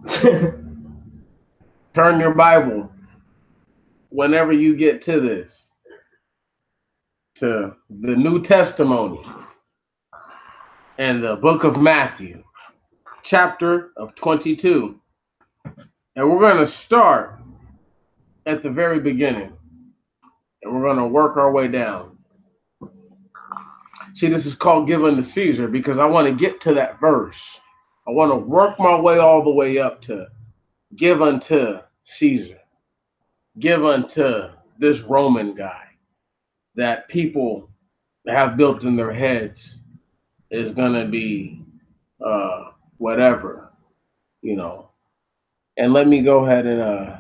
Turn your Bible whenever you get to this, to the New Testimony and the book of Matthew, chapter of 22. And we're going to start at the very beginning and we're going to work our way down. See, this is called Give unto Caesar because I want to get to that verse. I want to work my way all the way up to give unto Caesar. Give unto this Roman guy that people have built in their heads is going to be whatever, you know. And let me go ahead and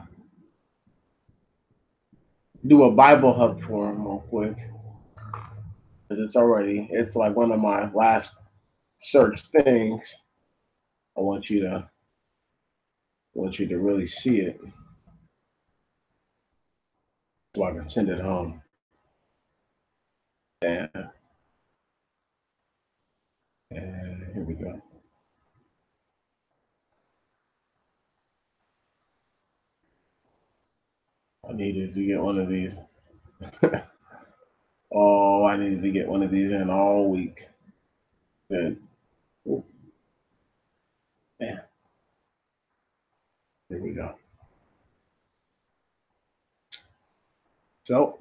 do a Bible hub for him real quick. Because it's like one of my last search things. I want you to really see it so I can send it home. And here we go. I needed to get one of these. Oh, I needed to get one of these in all week. Good. Ooh. Man. Here we go. So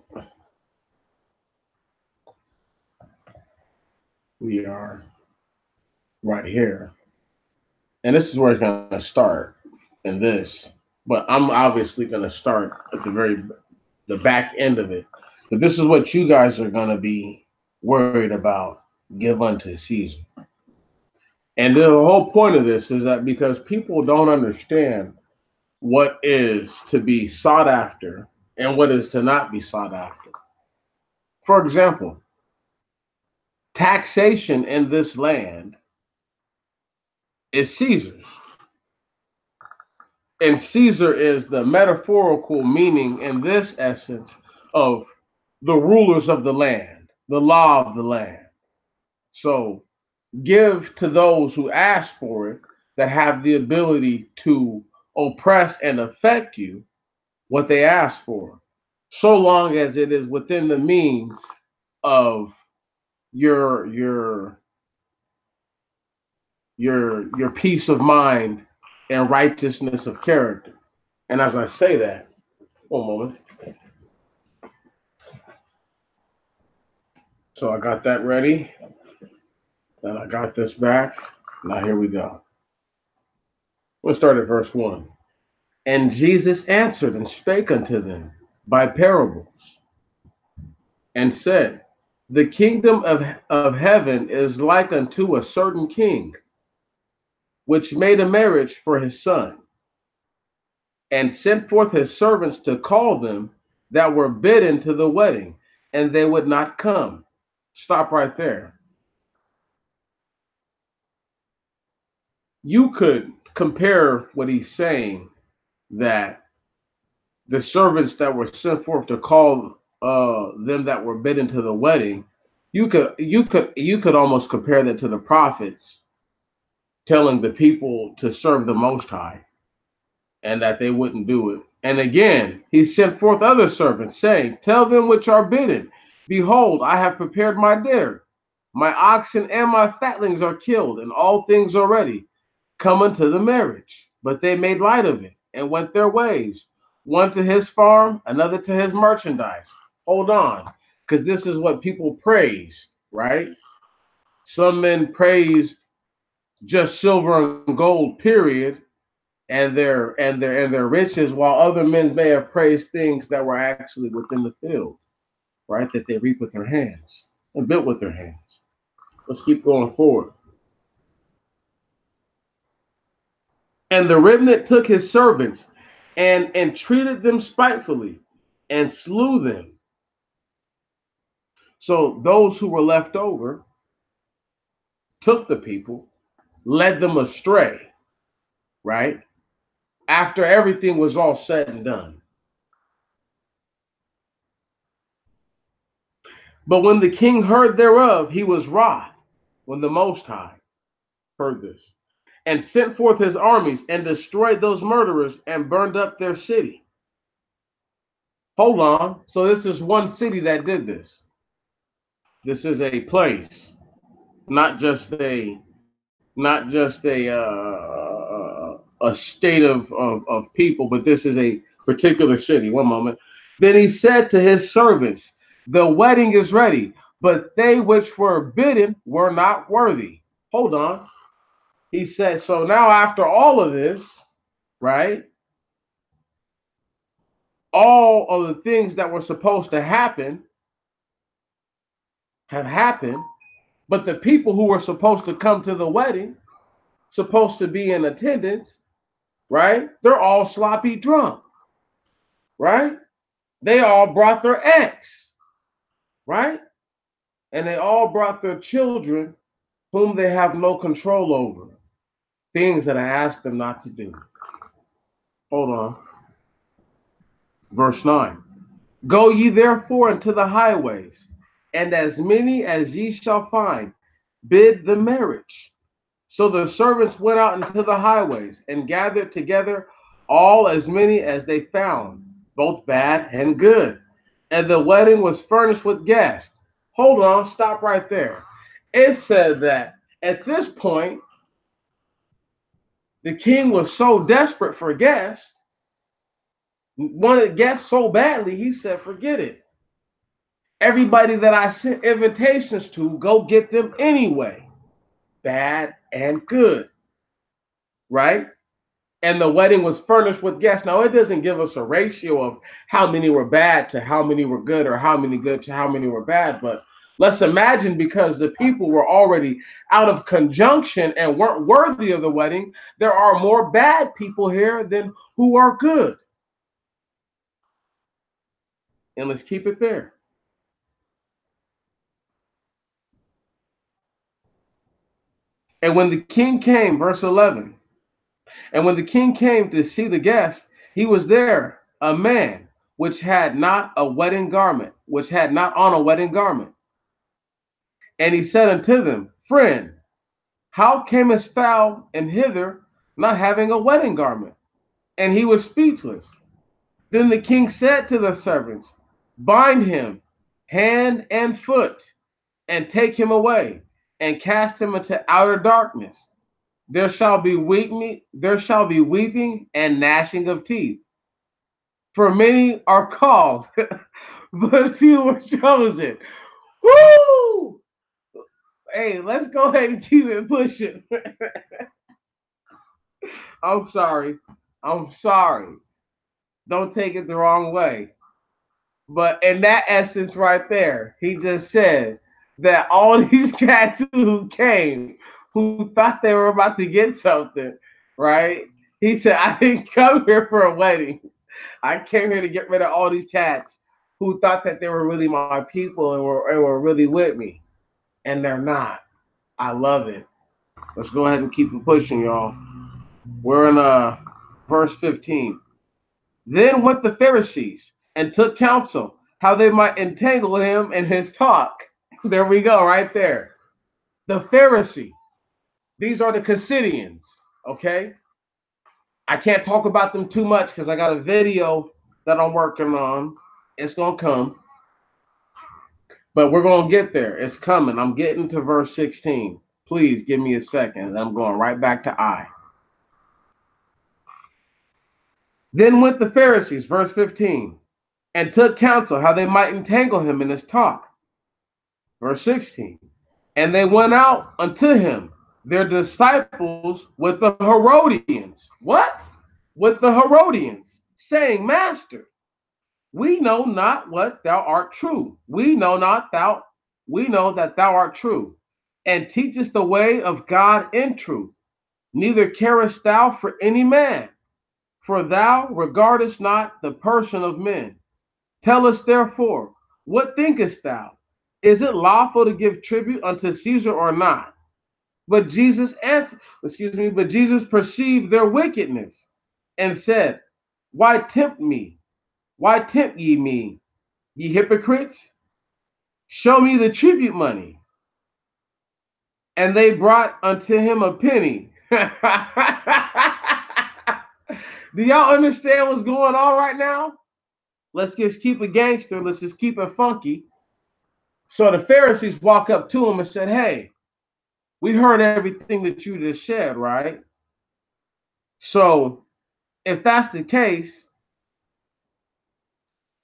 we are right here. And this is where it's going to start in this. But I'm obviously going to start at the back end of it. But this is what you guys are going to be worried about. Give unto Caesar. And the whole point of this is that because people don't understand what is to be sought after and what is to not be sought after. For example, taxation in this land is Caesar's. And Caesar is the metaphorical meaning in this essence of the rulers of the land, the law of the land. So give to those who ask for it that have the ability to oppress and affect you what they ask for, so long as it is within the means of your peace of mind and righteousness of character. And as I say that, one moment. So I got that ready. And I got this back. Now here we go. Let's start at verse 1. And Jesus answered and spake unto them by parables, and said, the kingdom of heaven is like unto a certain king, which made a marriage for his son, and sent forth his servants to call them that were bidden to the wedding, and they would not come. Stop right there. You could compare what he's saying, that the servants that were sent forth to call them that were bidden to the wedding, you could almost compare that to the prophets telling the people to serve the Most High and that they wouldn't do it. And again, he sent forth other servants, saying, tell them which are bidden, behold, I have prepared my dinner. My oxen and my fatlings are killed, and all things are ready. Come unto the marriage. But they made light of it and went their ways, one to his farm, another to his merchandise. Hold on, because this is what people praise, right? Some men praised just silver and gold, period, and their riches, while other men may have praised things that were actually within the field, right? That they reap with their hands and built with their hands. Let's keep going forward. And the remnant took his servants and entreated them spitefully and slew them. So those who were left over took the people, led them astray, right? After everything was all said and done. But when the king heard thereof, he was wroth, when the Most High heard this, and sent forth his armies and destroyed those murderers and burned up their city. Hold on. So this is one city that did this. This is a place, not just a state of people, but this is a particular city. One moment. Then he said to his servants, the wedding is ready, but they which were bidden were not worthy. Hold on. He said, so now after all of this, right? All of the things that were supposed to happen have happened, but the people who were supposed to come to the wedding, supposed to be in attendance, right? They're all sloppy drunk, right? They all brought their ex, right? And they all brought their children whom they have no control over, things that I asked them not to do. Hold on. Verse 9. Go ye therefore into the highways, and as many as ye shall find, bid the marriage. So the servants went out into the highways and gathered together all as many as they found, both bad and good. And the wedding was furnished with guests. Hold on, stop right there. It said that at this point, the king was so desperate for guests, wanted guests so badly, he said, forget it. Everybody that I sent invitations to, go get them anyway, bad and good, right? And the wedding was furnished with guests. Now, it doesn't give us a ratio of how many were bad to how many were good, or how many good to how many were bad. But let's imagine, because the people were already out of conjunction and weren't worthy of the wedding, there are more bad people here than who are good. And let's keep it there. And when the king came, verse 11, and when the king came to see the guests, he was there a man which had not a wedding garment, which had not on a wedding garment. And he said unto them, friend, how camest thou in hither not having a wedding garment? And he was speechless. Then the king said to the servants, bind him hand and foot, and take him away, and cast him into outer darkness. There shall be weeping and gnashing of teeth. For many are called, but few were chosen. Woo! Hey, let's go ahead and keep it pushing. I'm sorry. Don't take it the wrong way. But in that essence right there, he just said that all these cats who came, who thought they were about to get something, right? He said, I didn't come here for a wedding. I came here to get rid of all these cats who thought that they were really my people and were really with me. And they're not. I love it. Let's go ahead and keep it pushing, y'all. We're in verse 15. Then went the Pharisees and took counsel how they might entangle him in his talk. There we go, right there. The Pharisee. These are the Casidians, okay? I can't talk about them too much because I got a video that I'm working on. It's going to come. But we're going to get there. It's coming. I'm getting to verse 16. Please give me a second. I'm going right back to I. Then went the Pharisees, verse 15, and took counsel how they might entangle him in his talk. Verse 16, and they went out unto him, their disciples, with the Herodians. What? With the Herodians, saying, Master, we know not what thou art true. We know that thou art true, and teachest the way of God in truth. Neither carest thou for any man, for thou regardest not the person of men. Tell us therefore, what thinkest thou? Is it lawful to give tribute unto Caesar or not? But Jesus perceived their wickedness and said, Why tempt me? Why tempt ye me, ye hypocrites? Show me the tribute money. And they brought unto him a penny. Do y'all understand what's going on right now? Let's just keep it gangster. Let's just keep it funky. So the Pharisees walk up to him and said, hey, we heard everything that you just said, right? So if that's the case,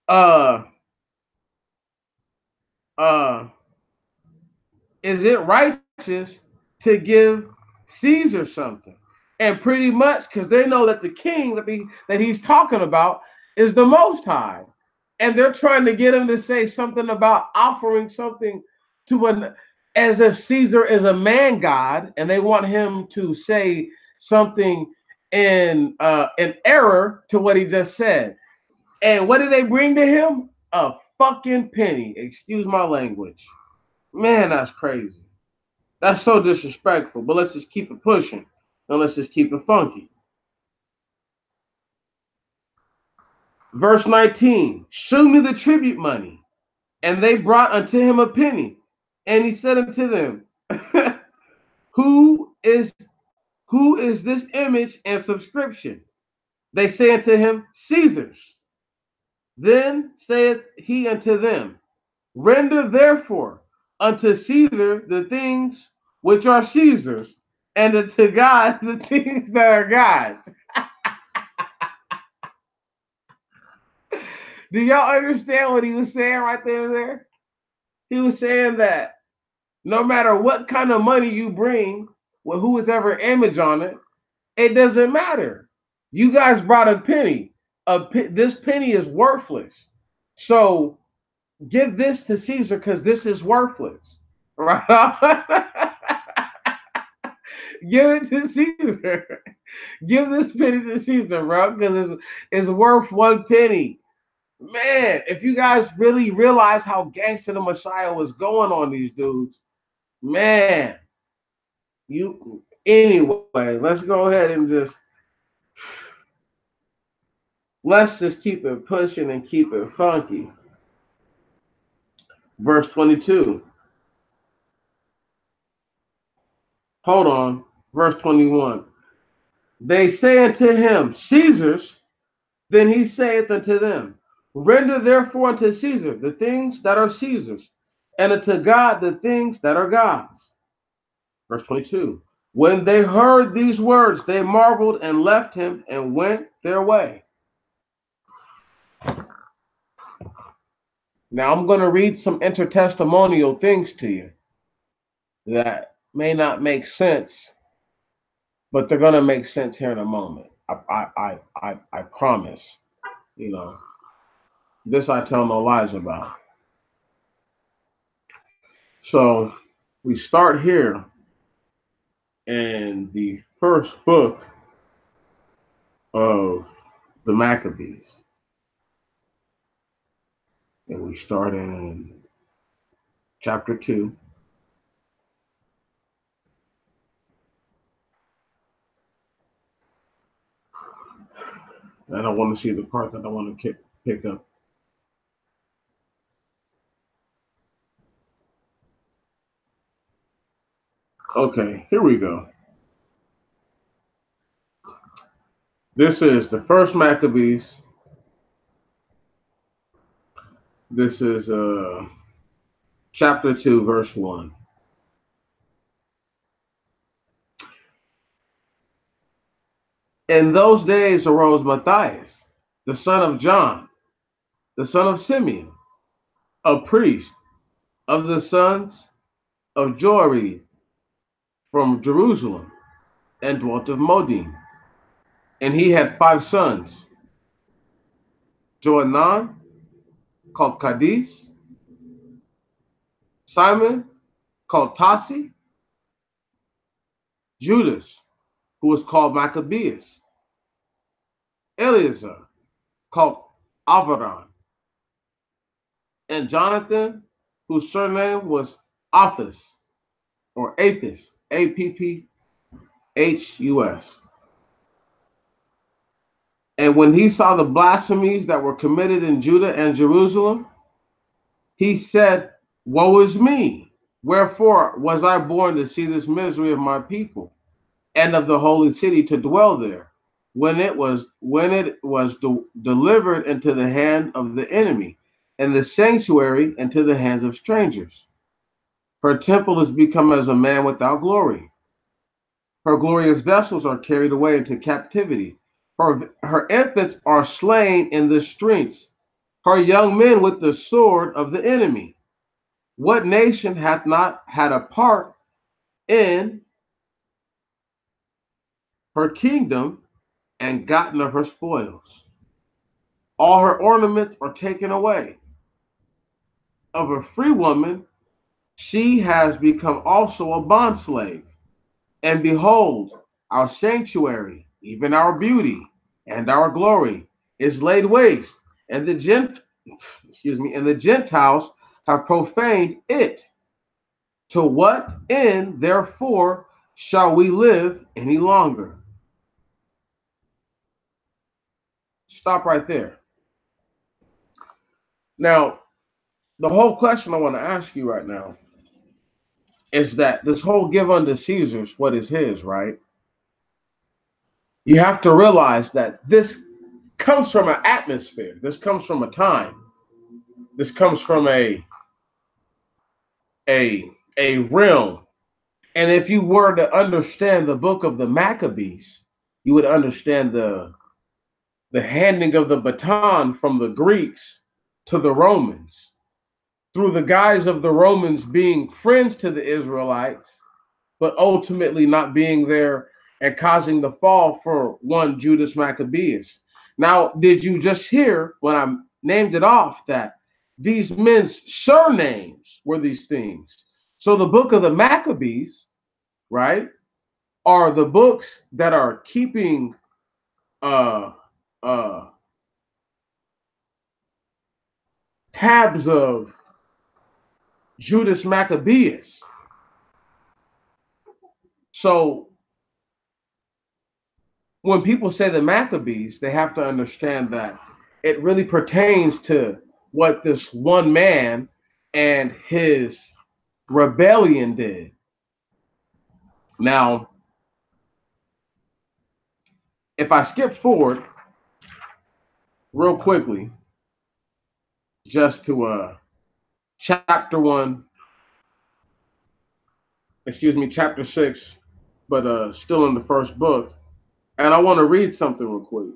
uh is it righteous to give Caesar something? And pretty much because they know that the king that he's talking about is the Most High. And they're trying to get him to say something about offering something to an, as if Caesar is a man god, and they want him to say something in error to what he just said. And what did they bring to him? A fucking penny. Excuse my language. Man, that's crazy. That's so disrespectful. But let's just keep it pushing. And let's just keep it funky. Verse 19. Shew me the tribute money. And they brought unto him a penny. And he said unto them, Who is this image and subscription? They say unto him, Caesar's. Then saith he unto them, Render therefore unto Caesar the things which are Caesar's, and unto God the things that are God's. Do y'all understand what he was saying right there? He was saying that no matter what kind of money you bring with whoever image on it, it doesn't matter. You guys brought a penny. This penny is worthless. So give this to Caesar because this is worthless. Right? Give it to Caesar. Give this penny to Caesar, bro, because it's worth one penny. Man, if you guys really realize how gangster the Messiah was going on these dudes, man, anyway, let's go ahead and let's just keep it pushing and keep it funky. Verse 22. Hold on. Verse 21. They say unto him, Caesar's. Then he saith unto them, Render therefore unto Caesar the things that are Caesar's, and unto God the things that are God's. Verse 22. When they heard these words, they marveled and left him and went their way. Now I'm going to read some intertestamental things to you that may not make sense, but they're going to make sense here in a moment. I promise. You know, this I tell no lies about. So we start here in the first book of the Maccabees. And we start in chapter 2. And I want to see the part that I want to pick up. Okay, here we go. This is the first Maccabees. This is chapter 2, verse 1. In those days arose Matthias, the son of John, the son of Simeon, a priest of the sons of Joarim from Jerusalem, and dwelt of Modin. And he had 5 sons, Johanan, called Cadiz, Simon, called Tassi, Judas, who was called Maccabeus, Eleazar, called Avaran, and Jonathan, whose surname was Aphus, or Apphus, Apphus. And when he saw the blasphemies that were committed in Judah and Jerusalem, he said, Woe is me! Wherefore was I born to see this misery of my people? and of the holy city to dwell there, when it was delivered into the hand of the enemy, and the sanctuary into the hands of strangers. Her temple is become as a man without glory. Her glorious vessels are carried away into captivity. Her infants are slain in the streets, her young men with the sword of the enemy. What nation hath not had a part in her kingdom and gotten of her spoils? All her ornaments are taken away. Of a free woman, she has become also a bondslave. And behold, our sanctuary, even our beauty and our glory, is laid waste, and and the Gentiles have profaned it. To what end, therefore, shall we live any longer? Stop right there. Now, the whole question I want to ask you right now is that this whole give unto Caesar's what is his, right? You have to realize that this comes from an atmosphere. This comes from a time. This comes from a realm. And if you were to understand the book of the Maccabees, you would understand the handing of the baton from the Greeks to the Romans, through the guise of the Romans being friends to the Israelites, but ultimately not being there and causing the fall for one Judas Maccabeus. Now, did you just hear when I named it off that these men's surnames were these things? So the book of the Maccabees, right, are the books that are keeping uh uh tabs of Judas Maccabeus. So when people say the Maccabees, they have to understand that it really pertains to what this one man and his rebellion did. Now, if I skip forward real quickly, just to chapter 1, chapter 6, but still in the first book, and I want to read something real quick.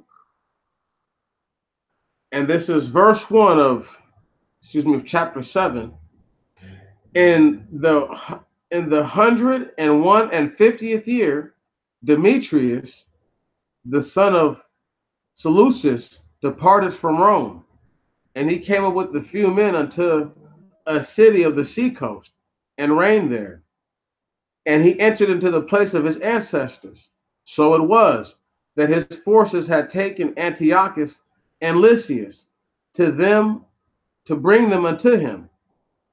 And this is verse 1 of chapter 7. In the 151st year, Demetrius, the son of Seleucus, departed from Rome, and he came up with a few men unto a city of the seacoast, and reigned there. And he entered into the place of his ancestors. So it was that his forces had taken Antiochus and Lysias to bring them unto him.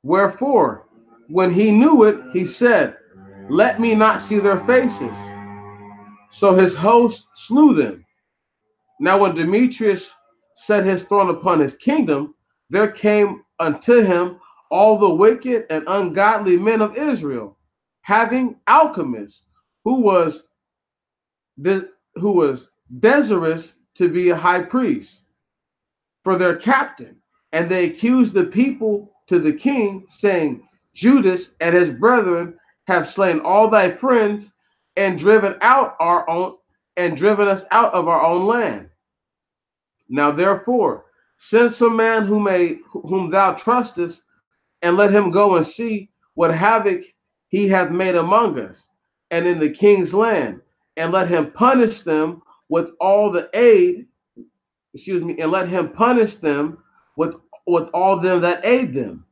Wherefore, when he knew it, he said, let me not see their faces. So his host slew them. Now when Demetrius set his throne upon his kingdom, there came unto him all the wicked and ungodly men of Israel, having Alchemist, who was desirous to be a high priest, for their captain. And they accused the people to the king, saying, Judas and his brethren have slain all thy friends, and driven us out of our own land. Now therefore, send some man whom thou trustest, and let him go and see what havoc he hath made among us, and in the king's land, and let him punish them with all the aid, and let him punish them with all them that aid them.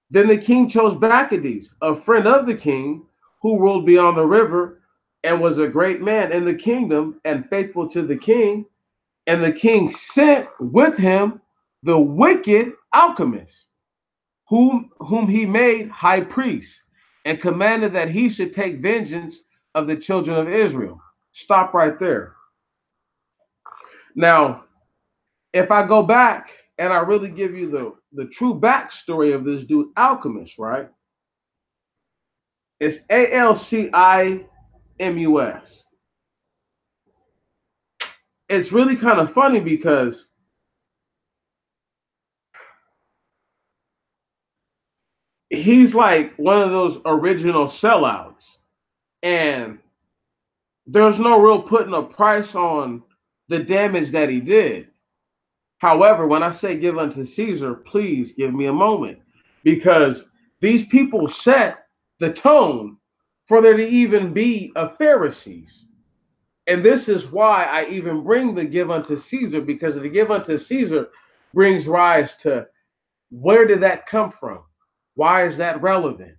Then the king chose Bacchides, a friend of the king, who ruled beyond the river, and was a great man in the kingdom, and faithful to the king. And the king sent with him the wicked Alchemist, whom he made high priest, and commanded that he should take vengeance of the children of Israel. Stop right there. Now, if I go back and I really give you the true backstory of this dude Alchemist, right? It's Alchemist. MUS. It's really kind of funny because he's like one of those original sellouts, and there's no real putting a price on the damage that he did. However, when I say give unto Caesar, please give me a moment, because these people set the tone for there to even be a Pharisees. And this is why I even bring the give unto Caesar, because the give unto Caesar brings rise to where did that come from? Why is that relevant?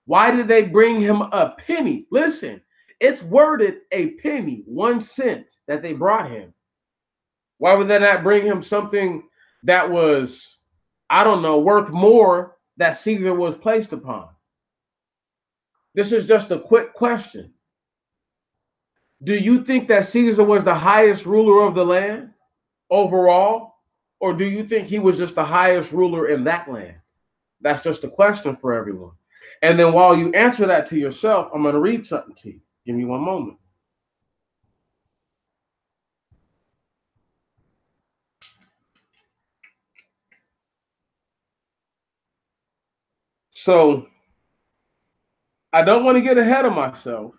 Why did they bring him a penny? Listen, it's worded a penny, 1 cent that they brought him. Why would they not bring him something that was, I don't know, worth more that Caesar was placed upon? This is just a quick question. Do you think that Caesar was the highest ruler of the land overall? Or do you think he was just the highest ruler in that land? That's just a question for everyone. And then while you answer that to yourself, I'm going to read something to you. Give me one moment. So I don't want to get ahead of myself,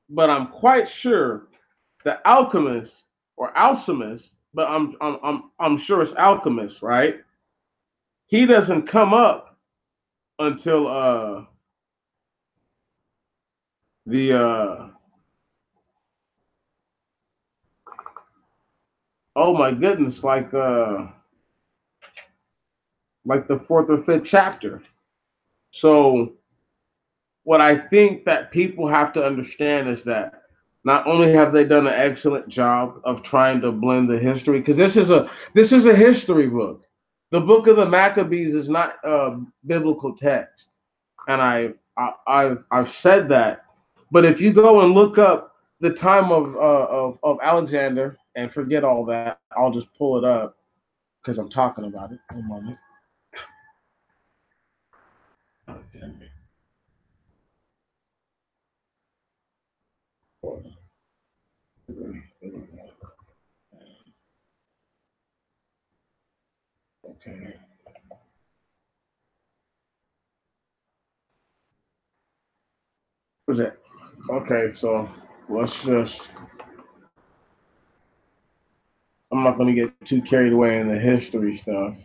but I'm quite sure the alchemist or alchemist, but I'm sure it's alchemist, right? He doesn't come up until the oh my goodness, like the 4th or 5th chapter. So what I think that people have to understand is that not only have they done an excellent job of trying to blend the history, because this is a history book. The book of the Maccabees is not a biblical text, and I've said that. But if you go and look up the time of Alexander and forget all that, I'll just pull it up because I'm talking about it. One moment. Okay. What's that? Okay, so let's just. I'm not going to get too carried away in the history stuff,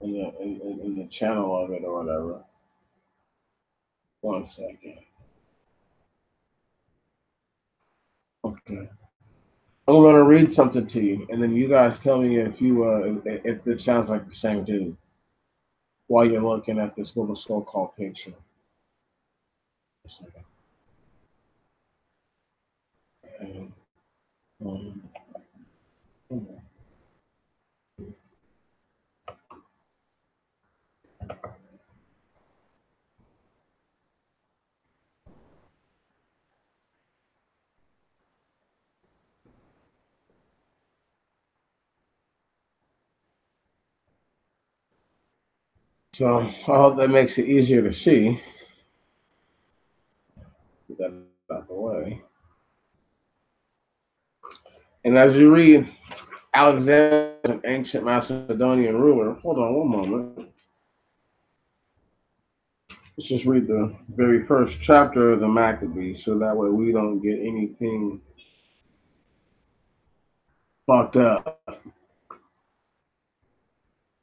in the channel of it or whatever. 1 second. Okay. I'm going to read something to you, and then you guys tell me if this sounds like the same dude while you're looking at this little so-called picture. And, um, so I hope that makes it easier to see. Get that out of the way. And as you read, Alexander, an ancient Macedonian ruler. Hold on one moment. Let's just read the very first chapter of the Maccabees, so that way we don't get anything fucked up.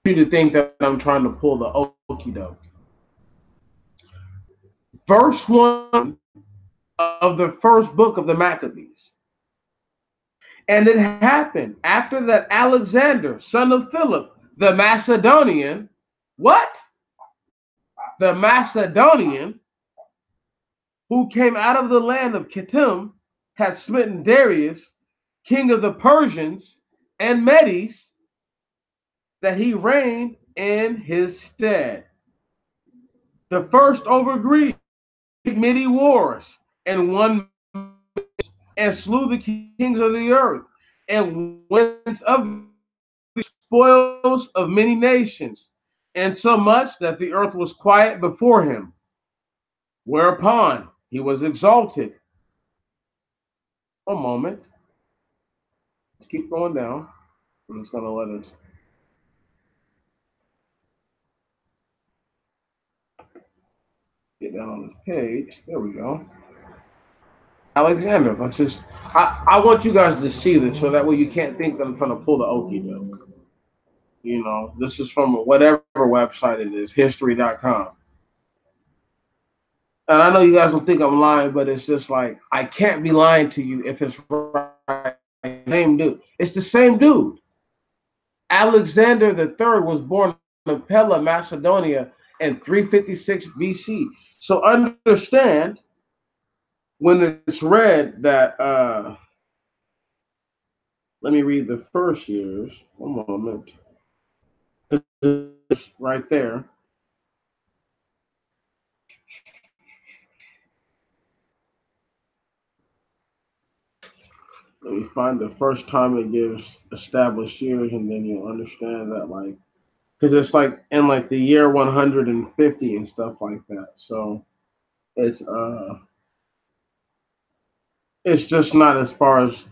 You to think that I'm trying to pull the okie doke. Verse 1 of the first book of the Maccabees. And it happened after that Alexander, son of Philip, the Macedonian, what? The Macedonian, who came out of the land of Kittim, had smitten Darius, king of the Persians and Medes, that he reigned in his stead. The first over Greece many wars and won and slew the kings of the earth and went of the spoils of many nations, and so much that the earth was quiet before him. Whereupon He was exalted. One moment. Let's keep going down. I'm just going to let it get down on this page. There we go. Alexander. I want you guys to see this so that way you can't think that I'm trying to pull the okie doke. You know, this is from whatever website it is, history.com. And I know you guys don't think I'm lying, but it's just like, I can't be lying to you if it's right. Same dude. It's the same dude. Alexander III was born in Pella, Macedonia in 356 BC. So understand when it's read that, let me read the first years. One moment. It's right there. Let me find the first time it gives established years, and then you'll understand that, like, because it's like in like the year 150 and stuff like that. So it's it's just not as far as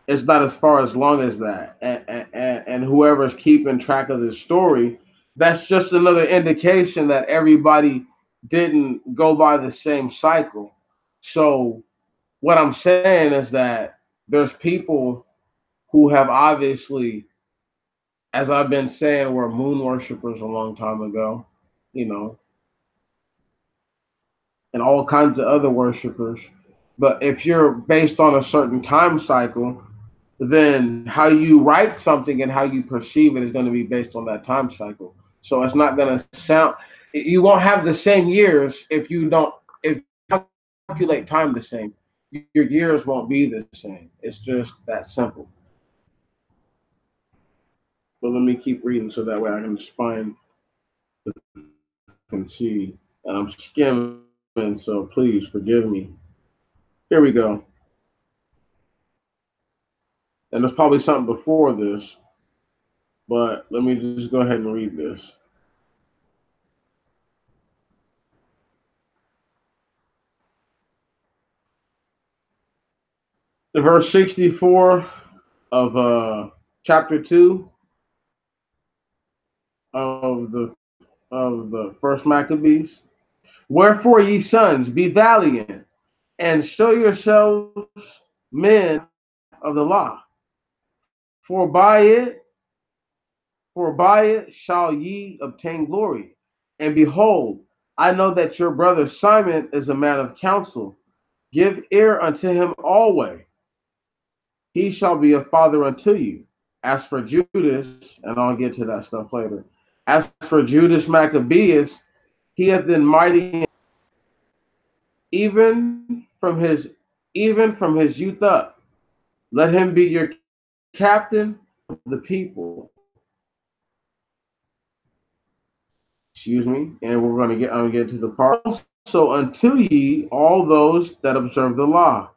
it's not as far as long as that. And whoever's keeping track of this story, that's just another indication that everybody didn't go by the same cycle. So what I'm saying is that there's people who have obviously, as I've been saying, were moon worshippers a long time ago, you know, and all kinds of other worshippers. But if you're based on a certain time cycle, then how you write something and how you perceive it is going to be based on that time cycle. So it's not going to sound, you won't have the same years if you don't, if you calculate time the same. Your years won't be the same. It's just that simple. But let me keep reading so that way I can just find and see. And I'm skimming, so please forgive me. Here we go. And there's probably something before this, but let me just go ahead and read this. The verse 64 of chapter 2 of the first Maccabees. Wherefore, ye sons, be valiant and show yourselves men of the law. For by it, for by it shall ye obtain glory. And behold, I know that your brother Simon is a man of counsel. Give ear unto him always. He shall be a father unto you. As for Judas, and I'll get to that stuff later. As for Judas Maccabeus, he hath been mighty even from his youth up. Let him be your captain of the people. Excuse me, and I'm gonna get to the part. So unto ye all those that observe the law,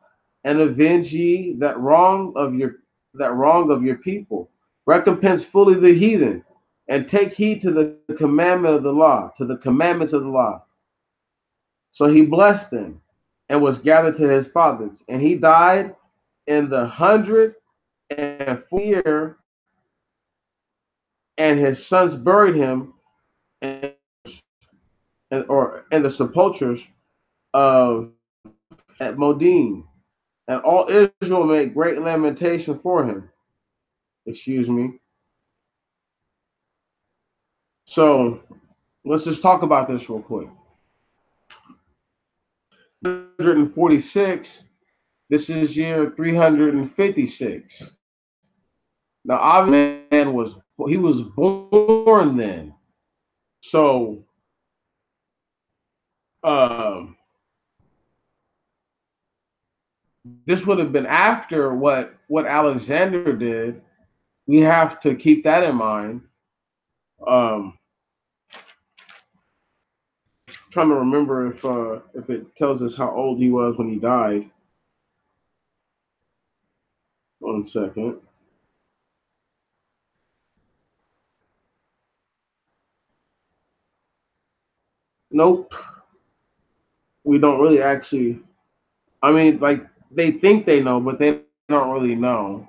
and avenge ye that wrong of your people. Recompense fully the heathen, and take heed to the commandment of the law, to the commandments of the law. So he blessed them, and was gathered to his fathers, and he died in the 104th year, and his sons buried him in, in the sepulchres of at Modin, and all Israel made great lamentation for him. Excuse me. So let's just talk about this real quick. 146. This is year 356. Now, obviously, man was born then. So, this would have been after what Alexander did. We have to keep that in mind. Trying to remember if it tells us how old he was when he died. 1 second. Nope. we don't really actually. I mean, like they think they know, but they don't really know.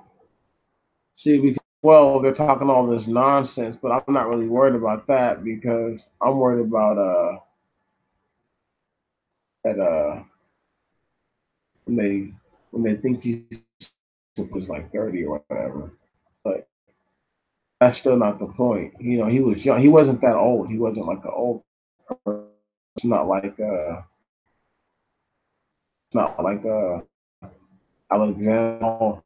See, because well, they're talking all this nonsense, but I'm not really worried about that because I'm worried about that when they when they think he's was like 30 or whatever. But that's still not the point. You know, he was young. He wasn't that old. He wasn't like an old person. It's not like Alexander.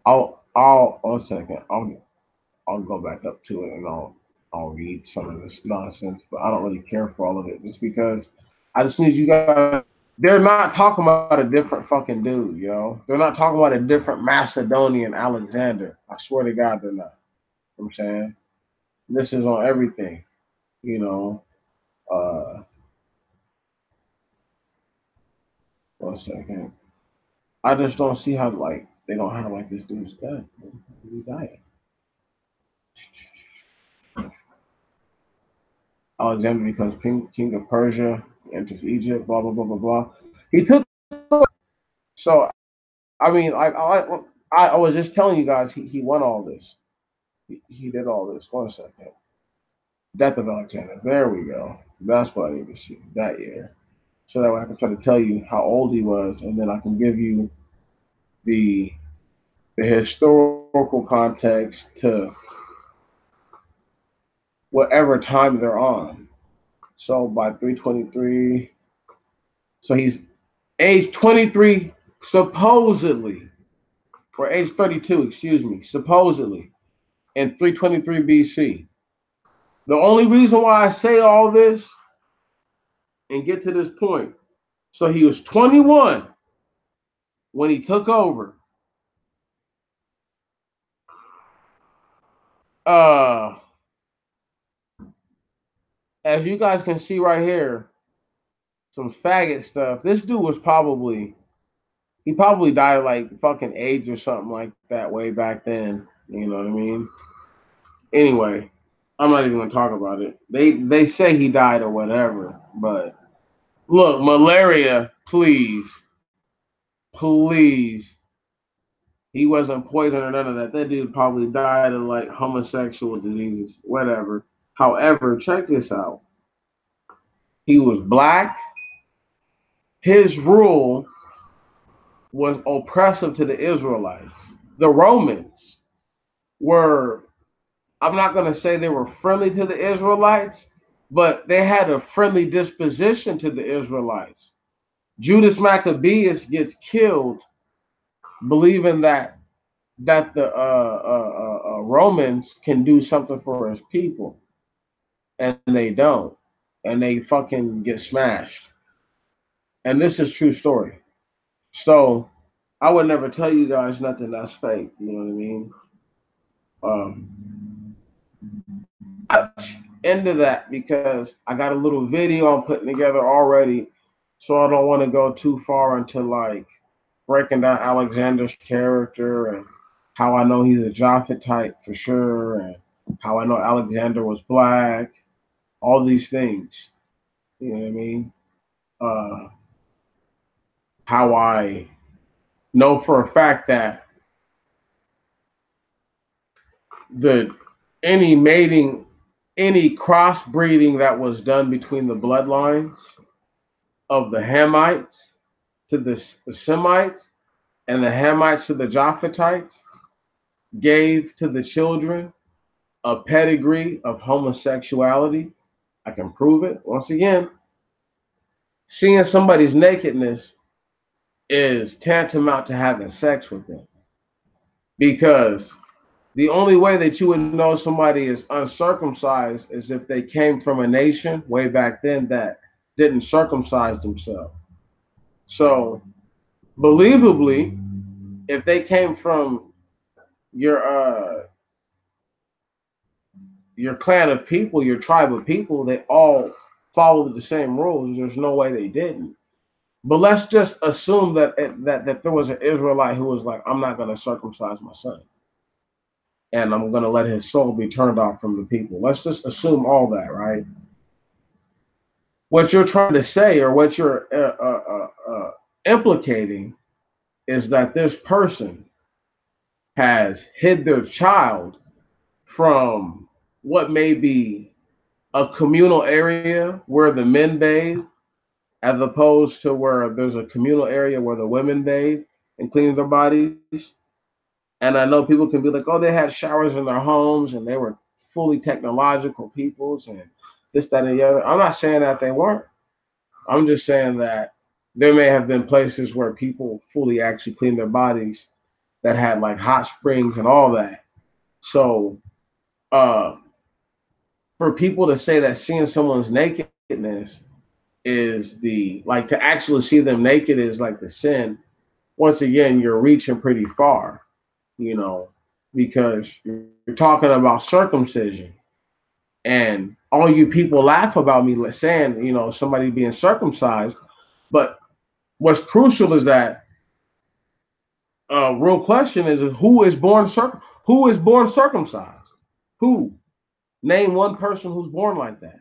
I'll 1 second. I'll go back up to it and I'll read some of this nonsense, but I don't really care for all of it just because I just need you guys. They're not talking about a different fucking dude, you know. They're not talking about a different Macedonian Alexander. I swear to God, they're not. You know what I'm saying this is on everything, you know. 1 second. I just don't see how like they don't have like this dude's dead. He died. Alexander becomes king of Persia, enters Egypt, blah blah blah blah blah. He took so I mean I was just telling you guys he won all this. He did all this. 1 second. Death of Alexander. There we go. That's what I need to see that year. So that way I can try to tell you how old he was, and then I can give you the the historical context to whatever time they're on. So by 323, so he's age 23 supposedly, or age 32, excuse me, supposedly in 323 BC. The only reason why I say all this and get to this point, so he was 21 when he took over. Uh, as you guys can see right here, some faggot stuff. This dude was probably he probably died of like fucking AIDS or something like that way back then. You know what I mean? Anyway, I'm not even gonna talk about it. They say he died or whatever, but look, malaria, please, please. He wasn't poisoned or none of that. That dude probably died of like homosexual diseases, whatever. However, check this out. He was black. His rule was oppressive to the Israelites. The Romans were, I'm not going to say they were friendly to the Israelites, but they had a friendly disposition to the Israelites. Judas Maccabeus gets killed believing that the Romans can do something for his people, and they don't, and they fucking get smashed. And this is true story. So I would never tell you guys nothing that's fake. You know what I mean? Into that because I got a little video I'm putting together already, so I don't want to go too far into like breaking down Alexander's character and how I know he's a Japhet type for sure, and how I know Alexander was black, all these things. You know what I mean? Uh, how I know for a fact that the any mating, any crossbreeding that was done between the bloodlines of the Hamites to the Semites and the Hamites to the Japhetites gave to the children a pedigree of homosexuality. I can prove it. Once again, seeing somebody's nakedness is tantamount to having sex with them because the only way that you would know somebody is uncircumcised is if they came from a nation way back then that didn't circumcise themselves. So, believably, if they came from your uh your clan of people, your tribe of people, they all followed the same rules. There's no way they didn't. But let's just assume that there was an Israelite who was like, I'm not going to circumcise my son, and I'm going to let his soul be turned off from the people. Let's just assume all that, right? what you're trying to say, or what you're implicating, is that this person has hid their child from what may be a communal area where the men bathe, as opposed to where there's a communal area where the women bathe and clean their bodies. And I know people can be like, oh, they had showers in their homes and they were fully technological peoples and this, that, and the other. I'm not saying that they weren't. I'm just saying that there may have been places where people fully actually cleaned their bodies that had like hot springs and all that. So uh, for people to say that seeing someone's nakedness is the, like, to actually see them naked is like the sin, once again, you're reaching pretty far, you know, because you're talking about circumcision. And all you people laugh about me saying, you know, somebody being circumcised. But what's crucial is that real question is who is born circumcised? Who? Name one person who's born like that.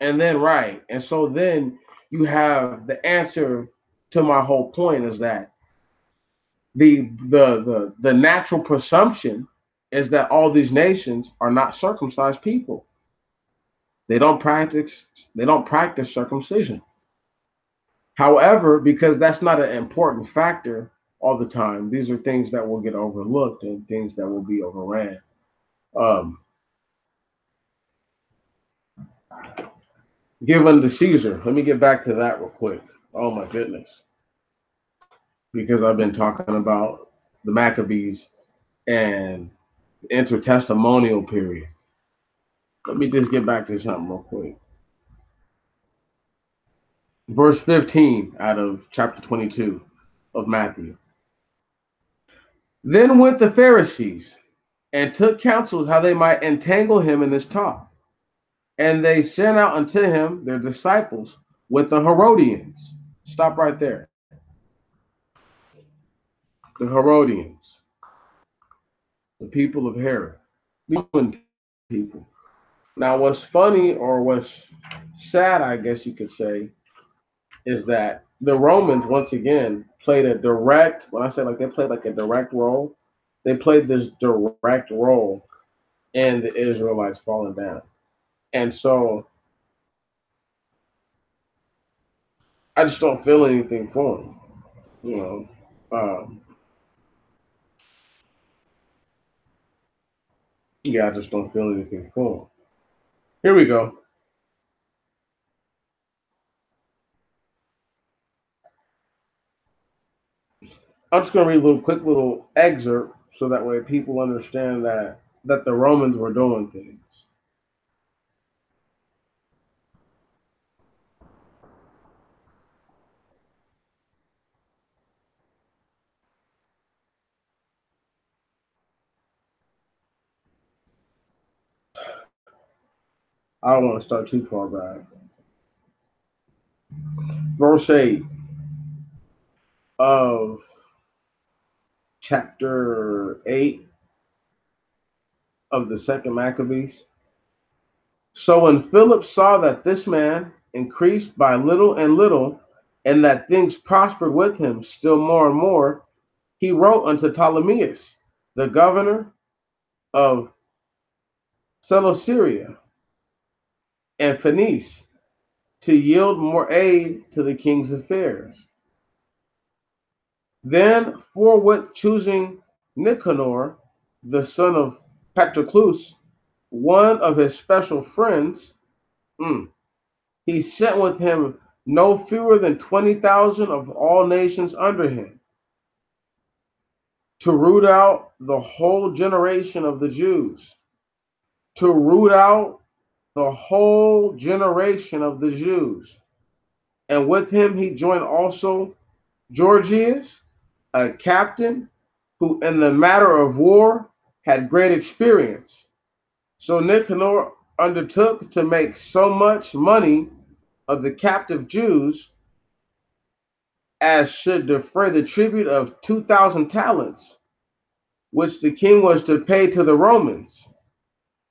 And then right. And so then you have the answer to my whole point, is that the natural presumption is that all these nations are not circumcised people. They don't practice circumcision. However, because that's not an important factor all the time, these are things that will get overlooked and things that will be overran. Give unto Caesar. Let me get back to that real quick. Oh my goodness. Because I've been talking about the Maccabees and the intertestamental period. Let me just get back to something real quick. Verse 15 out of chapter 22 of Matthew. Then went the Pharisees and took counsels how they might entangle him in his talk. And they sent out unto him their disciples with the Herodians. Stop right there. The Herodians, the people of Herod, people. Now, what's funny, or what's sad, I guess you could say, is that the Romans, once again, played a direct, when I say like they played like a direct role, they played this direct role in the Israelites falling down. And so I just don't feel anything for them, you know. Yeah, I just don't feel anything for them. Here we go. I'm just going to read a quick little excerpt so that way people understand that the Romans were doing things. I don't want to start too far back. Verse 8 of chapter 8 of the second Maccabees. So when Philip saw that this man increased by little and little, and that things prospered with him still more and more, he wrote unto Ptolemais, the governor of Celesyria and Phoenice, to yield more aid to the king's affairs. Then forthwith choosing Nicanor, the son of Patroclus, one of his special friends, he sent with him no fewer than 20,000 of all nations under him, to root out the whole generation of the Jews. To root out the whole generation of the Jews. And with him he joined also Gorgias, a captain who in the matter of war had great experience. So Nicanor undertook to make so much money of the captive Jews as should defray the tribute of 2,000 talents, which the king was to pay to the Romans.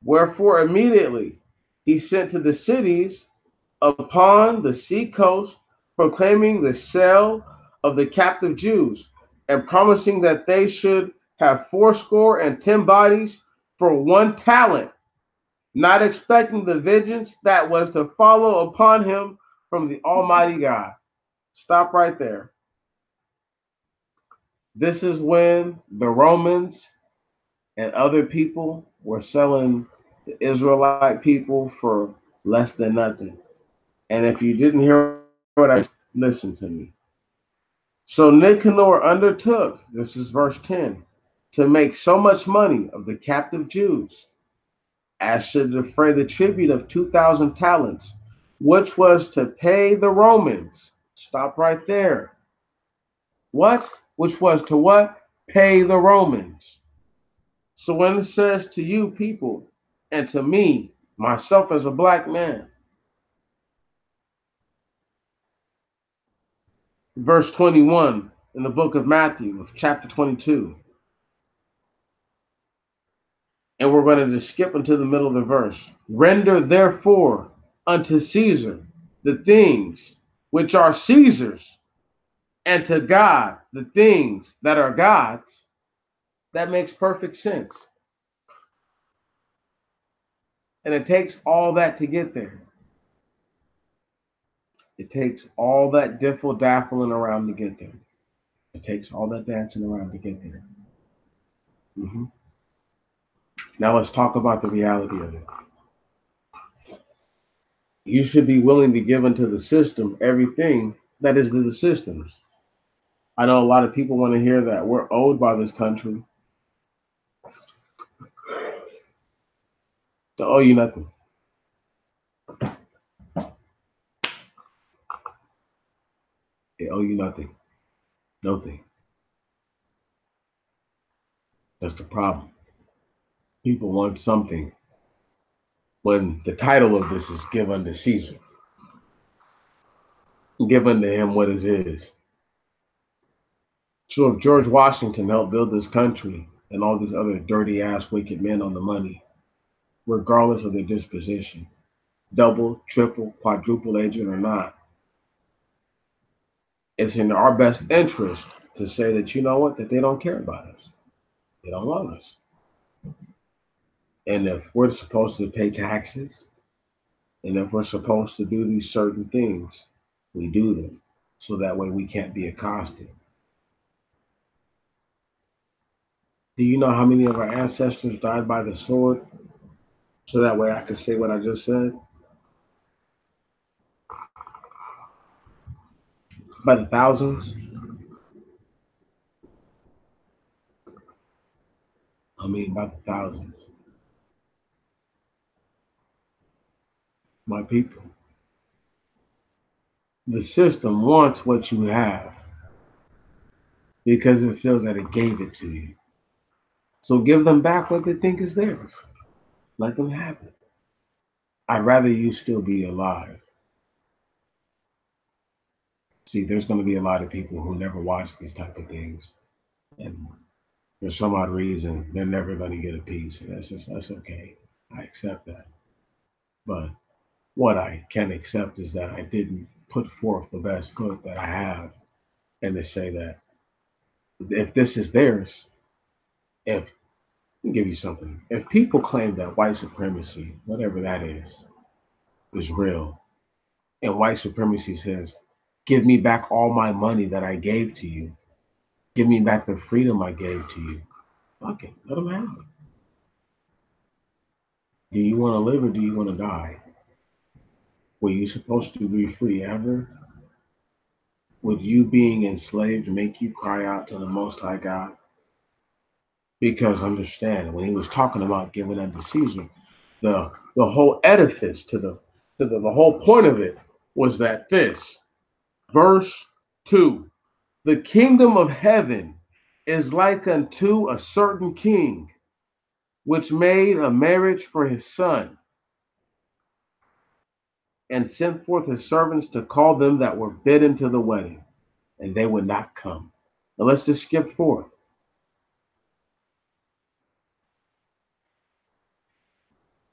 Wherefore immediately he sent to the cities upon the sea coast, proclaiming the sale of the captive Jews, and promising that they should have 80 bodies for 1 talent, not expecting the vengeance that was to follow upon him from the Almighty God. Stop right there. This is when the Romans and other people were selling the Israelite people for less than nothing. And if you didn't hear what I said, listen to me. So Nicanor undertook, this is verse 10, to make so much money of the captive Jews as should defray the tribute of 2,000 talents, which was to pay the Romans. Stop right there. What? Which was to what? Pay the Romans. So when it says to you people, and to me, myself as a black man, verse 21 in the book of Matthew, of chapter 22, and we're going to just skip into the middle of the verse. Render therefore unto Caesar the things which are Caesar's, and to God the things that are God's. That makes perfect sense. And it takes all that to get there. It takes all that daffling around to get there. It takes all that dancing around to get there. Mm-hmm. Now let's talk about the reality of it. You should be willing to give unto the system everything that is to the systems. I know a lot of people want to hear that we're owed by this country. They owe you nothing. They owe you nothing. Nothing. That's the problem. People want something when the title of this is give unto Caesar. Give unto him what is his. So if George Washington helped build this country and all these other dirty ass wicked men on the money, regardless of their disposition, double, triple, quadruple agent or not, it's in our best interest to say that, you know what, that they don't care about us. They don't love us. And if we're supposed to pay taxes, and if we're supposed to do these certain things, we do them. So that way we can't be accosted. Do you know how many of our ancestors died by the sword? So that way I can say what I just said? By the thousands? I mean, by the thousands. My people. The system wants what you have because it feels that it gave it to you. So give them back what they think is theirs. Let them have it. I'd rather you still be alive. See, there's going to be a lot of people who never watch these type of things. And for some odd reason, they're never going to get a piece. And that's okay. I accept that. But what I can accept is that I didn't put forth the best foot that I have, and to say that if this is theirs, if let me give you something, if people claim that white supremacy, whatever that is real, and white supremacy says, "Give me back all my money that I gave to you, give me back the freedom I gave to you," okay, let them have it. Do you want to live or do you want to die? Were you supposed to be free ever? Would you being enslaved make you cry out to the Most High God? Because understand, when he was talking about giving unto Caesar, the whole edifice the whole point of it was that this verse 2, the kingdom of heaven is like unto a certain king which made a marriage for his son and sent forth his servants to call them that were bidden to the wedding, and they would not come. Now let's just skip forth.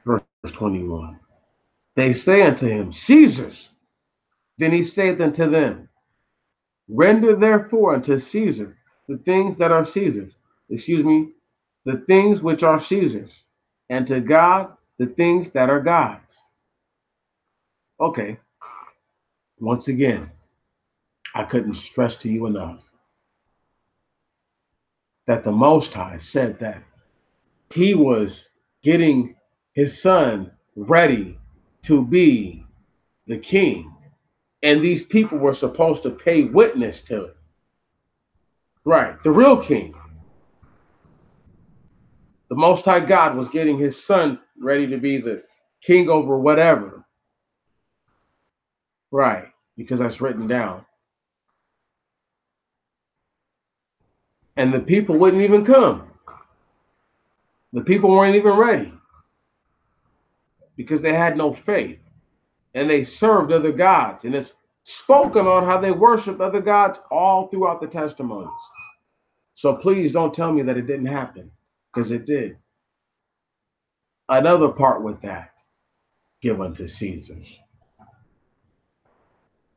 Verse 21. They say unto him, Caesar's. Then he saith unto them, Render therefore unto Caesar the things that are Caesar's, the things which are Caesar's, and to God the things that are God's. Okay, once again, I couldn't stress to you enough that the Most High said that he was getting his son ready to be the king, and these people were supposed to pay witness to it. Right, the real king. The Most High God was getting his son ready to be the king over whatever. Right, because that's written down. And the people wouldn't even come. The people weren't even ready because they had no faith and they served other gods. And it's spoken on how they worshiped other gods all throughout the testimonies. So please don't tell me that it didn't happen, because it did. Another part with that, give unto Caesar.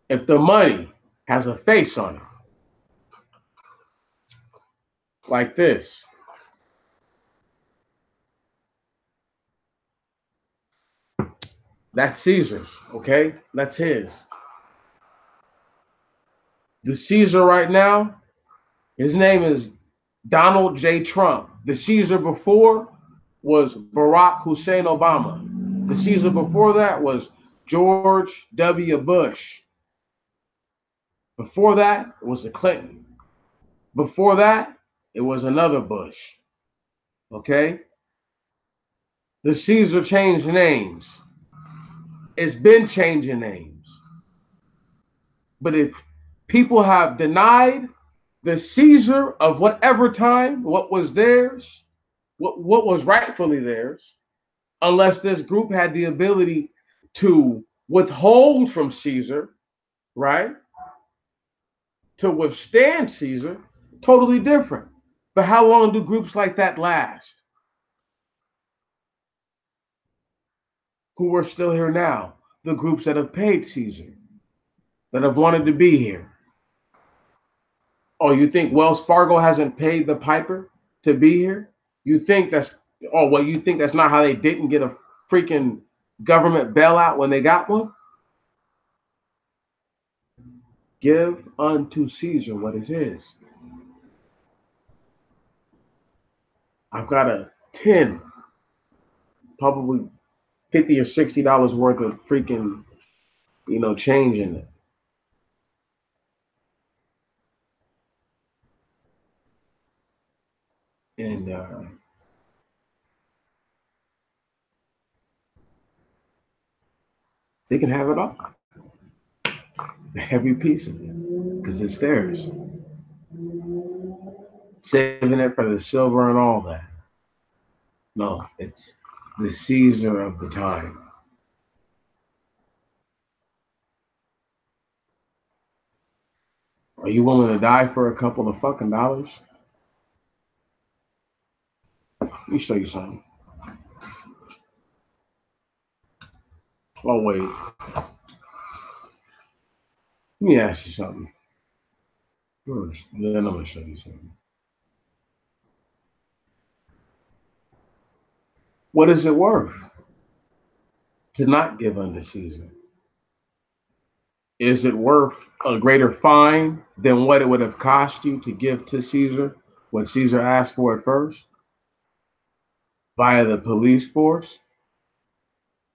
If the money has a face on it, like this, that's Caesar's, okay? That's his. The Caesar right now, his name is Donald J. Trump. The Caesar before was Barack Hussein Obama. The Caesar before that was George W. Bush. Before that, it was the Clinton. Before that, it was another Bush. Okay? The Caesar changed names. It's been changing names. But if people have denied the Caesar of whatever time, what was theirs, what was rightfully theirs, unless this group had the ability to withhold from Caesar, right? To withstand Caesar, totally different. But how long do groups like that last? Who are still here now? The groups that have paid Caesar, that have wanted to be here. Oh, you think Wells Fargo hasn't paid the piper to be here? You think that's, oh, well, you think that's not how they didn't get a freaking government bailout when they got one? Give unto Caesar what is his. I've got a 10, probably $50 or $60 worth of freaking, change in it. And they can have it all. Every piece of it, because it's theirs. Saving it for the silver and all that. No, it's the Caesar of the time. Are you willing to die for a couple of fucking dollars? Let me show you something. Oh, wait. Let me ask you something first, and then I'm going to show you something. What is it worth to not give unto Caesar? Is it worth a greater fine than what it would have cost you to give to Caesar when Caesar asked for it first? Via the police force?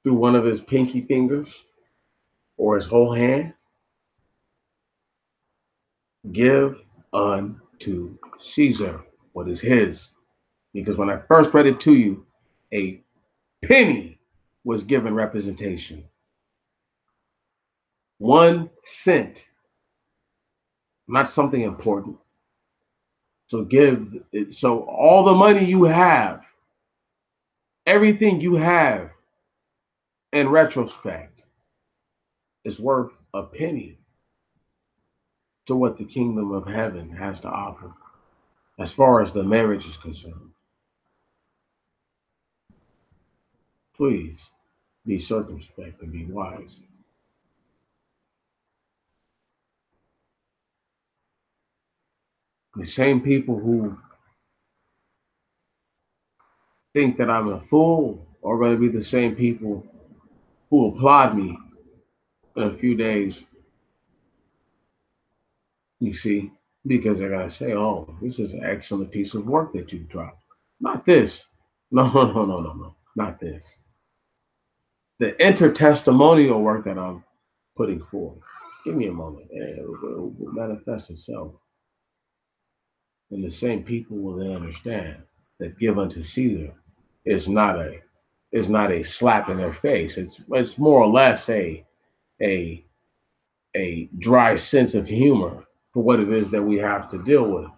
Through one of his pinky fingers? Or his whole hand? Give unto Caesar what is his. Because when I first read it to you, a penny was given representation. 1 cent. Not something important. So give it. So all the money you have, everything you have in retrospect is worth a penny to what the kingdom of heaven has to offer as far as the marriage is concerned. Please. Be circumspect and be wise. The same people who think that I'm a fool are going to be the same people who applaud me in a few days, you see, because they're going to say, oh, this is an excellent piece of work that you've dropped. Not this. No, no, no, no, no, no. Not this. The intertestimonial work that I'm putting forth. Give me a moment. It will manifest itself. And the same people will then understand that give unto Caesar is not a slap in their face. It's more or less a a dry sense of humor for what it is that we have to deal with.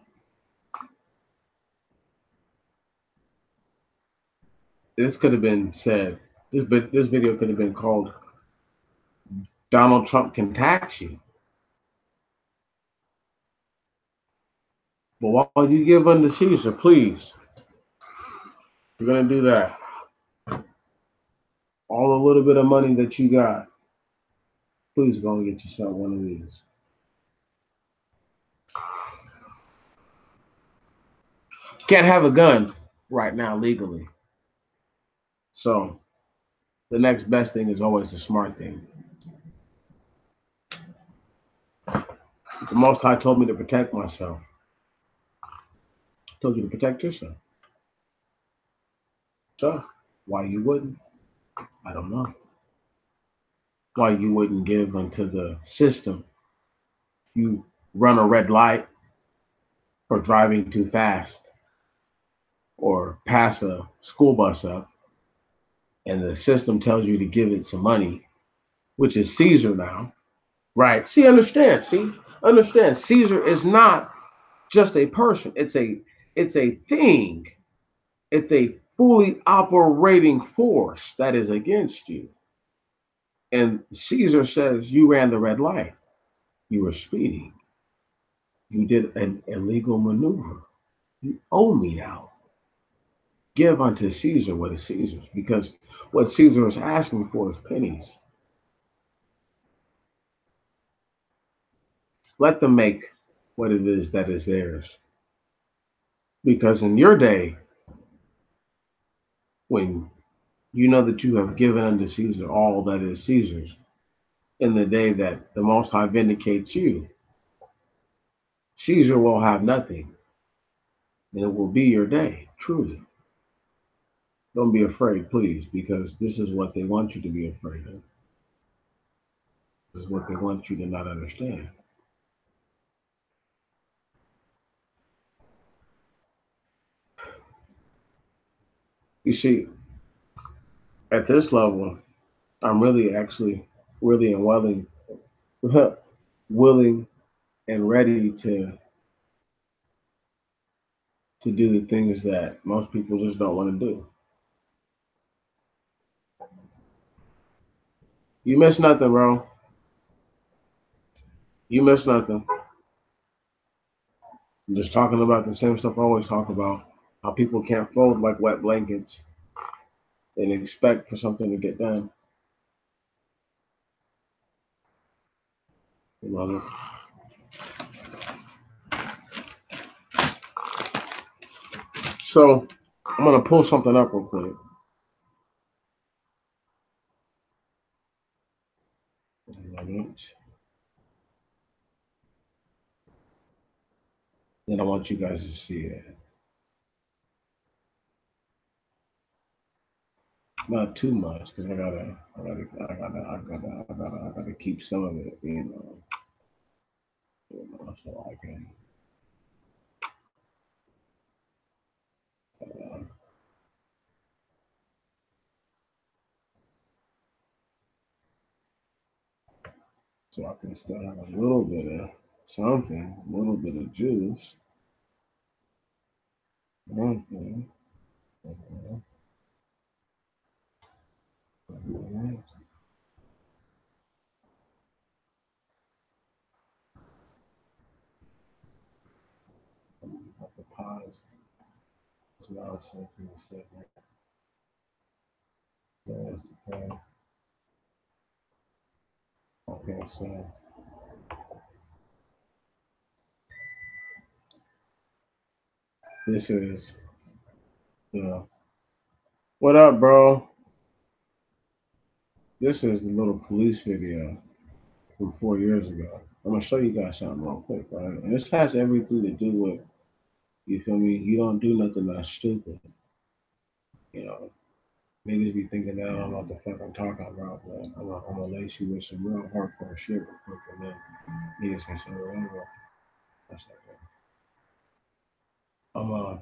This could have been said. This video could have been called "Donald Trump Can Tax You," but while you give unto Caesar, please, you're gonna do that. All the little bit of money that you got, please go and get yourself one of these. Can't have a gun right now legally, so the next best thing is always the smart thing. The Most High told me to protect myself. Told you to protect yourself. So why you wouldn't? I don't know. Why you wouldn't give unto the system? You run a red light for driving too fast or pass a school bus up, and the system tells you to give it some money, which is Caesar now, right? See, understand. See, understand. Caesar is not just a person. It's a thing. It's a fully operating force that is against you. And Caesar says you ran the red light. You were speeding. You did an illegal maneuver. You owe me now. Give unto Caesar what is Caesar's, because what Caesar is asking for is pennies. Let them make what it is that is theirs. Because in your day, when you know that you have given unto Caesar all that is Caesar's, in the day that the Most High vindicates you, Caesar will have nothing, and it will be your day, truly. Don't be afraid, please, because this is what they want you to be afraid of. This is what they want you to not understand. You see, at this level, I'm really actually really and willing, willing and ready to do the things that most people just don't want to do. You miss nothing, bro. You miss nothing. I'm just talking about the same stuff I always talk about. How people can't fold like wet blankets and expect for something to get done. You know? So I'm gonna pull something up real quick. Then I want you guys to see it. Not too much, because I gotta keep some of it, so I can, uh, so I can still have a little bit of something, a little bit of juice. Okay. Okay. Okay. I have to pause this nonsense in a second. So, okay. Okay, so this is what up, bro? This is the little police video from 4 years ago. I'm gonna show you guys something real quick, right? And this has everything to do with, you feel me? You don't do nothing that's stupid. You know, niggas be thinking that I don't know what the fuck I'm talking about, but I'm gonna lace you with some real hardcore shit real quick, and then niggas can say whatever. That's like I'm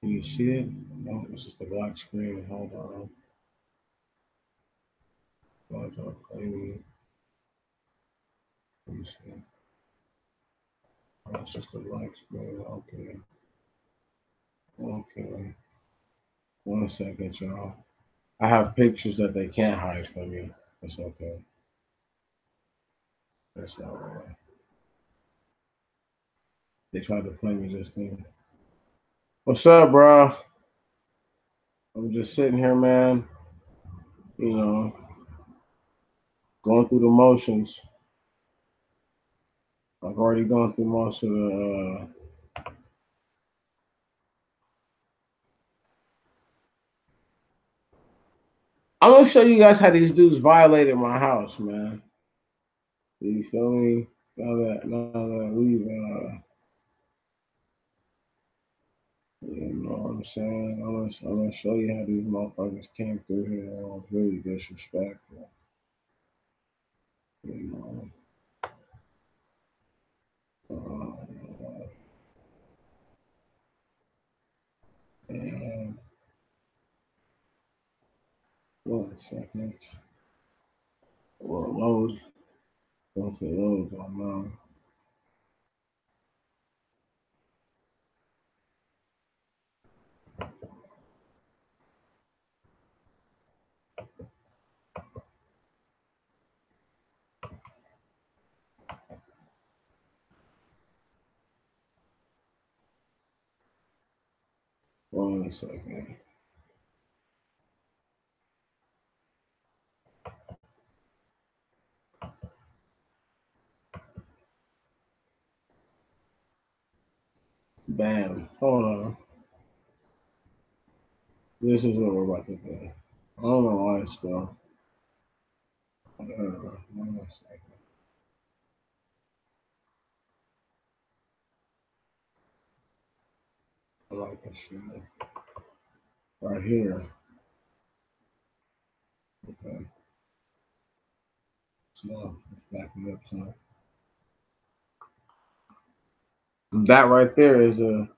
can you see it? No, it's just a black screen. Hold on. Hold on. Maybe. Let me see. Oh, it's just a black screen. Okay. Okay. 1 second, y'all. I have pictures that they can't hide from you. It's okay. That's not right. They tried to play me just then. What's up, bro? I'm just sitting here, man. You know, going through the motions. I've already gone through most of the. I'm gonna show you guys how these dudes violated my house, man. You feel me? Now that we've, you know what I'm saying? I'm gonna show you how these motherfuckers came through here. It was really disrespectful. You know. And 1 second. Well, load. Don't say loads on now. 1 second. Bam. Hold on. This is what we're about to do. I don't know why it's still. 1 second. I like this shit. Right here. Okay. So let's back it up. So that right there is a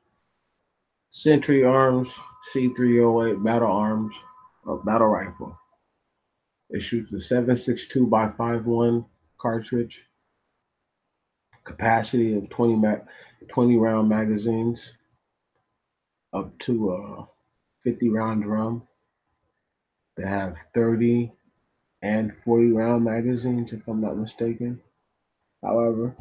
Century Arms C308 battle arms or battle rifle. It shoots a 7.62 by 5.1 cartridge, capacity of 20 round magazines, up to 50 round drum. They have 30 and 40 round magazines, if I'm not mistaken. However,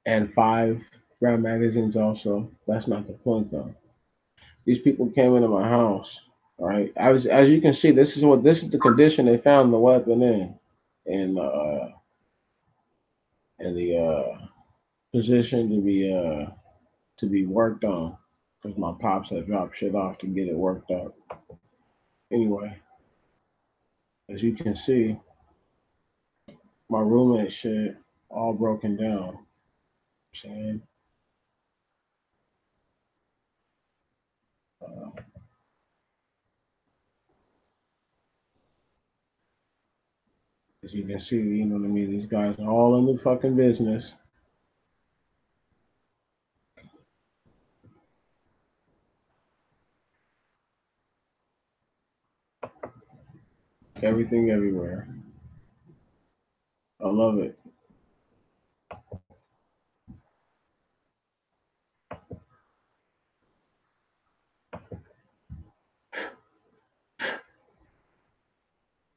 and 5 round magazines also. That's not the point though. These people came into my house. All right, as you can see, this is the condition they found the weapon in the position to be worked on, because my pops had dropped shit off to get it worked up. Anyway, as you can see, my roommate shit all broken down. Saying, uh, as you can see, you know what I mean. These guys are all in the fucking business. Everything everywhere. I love it.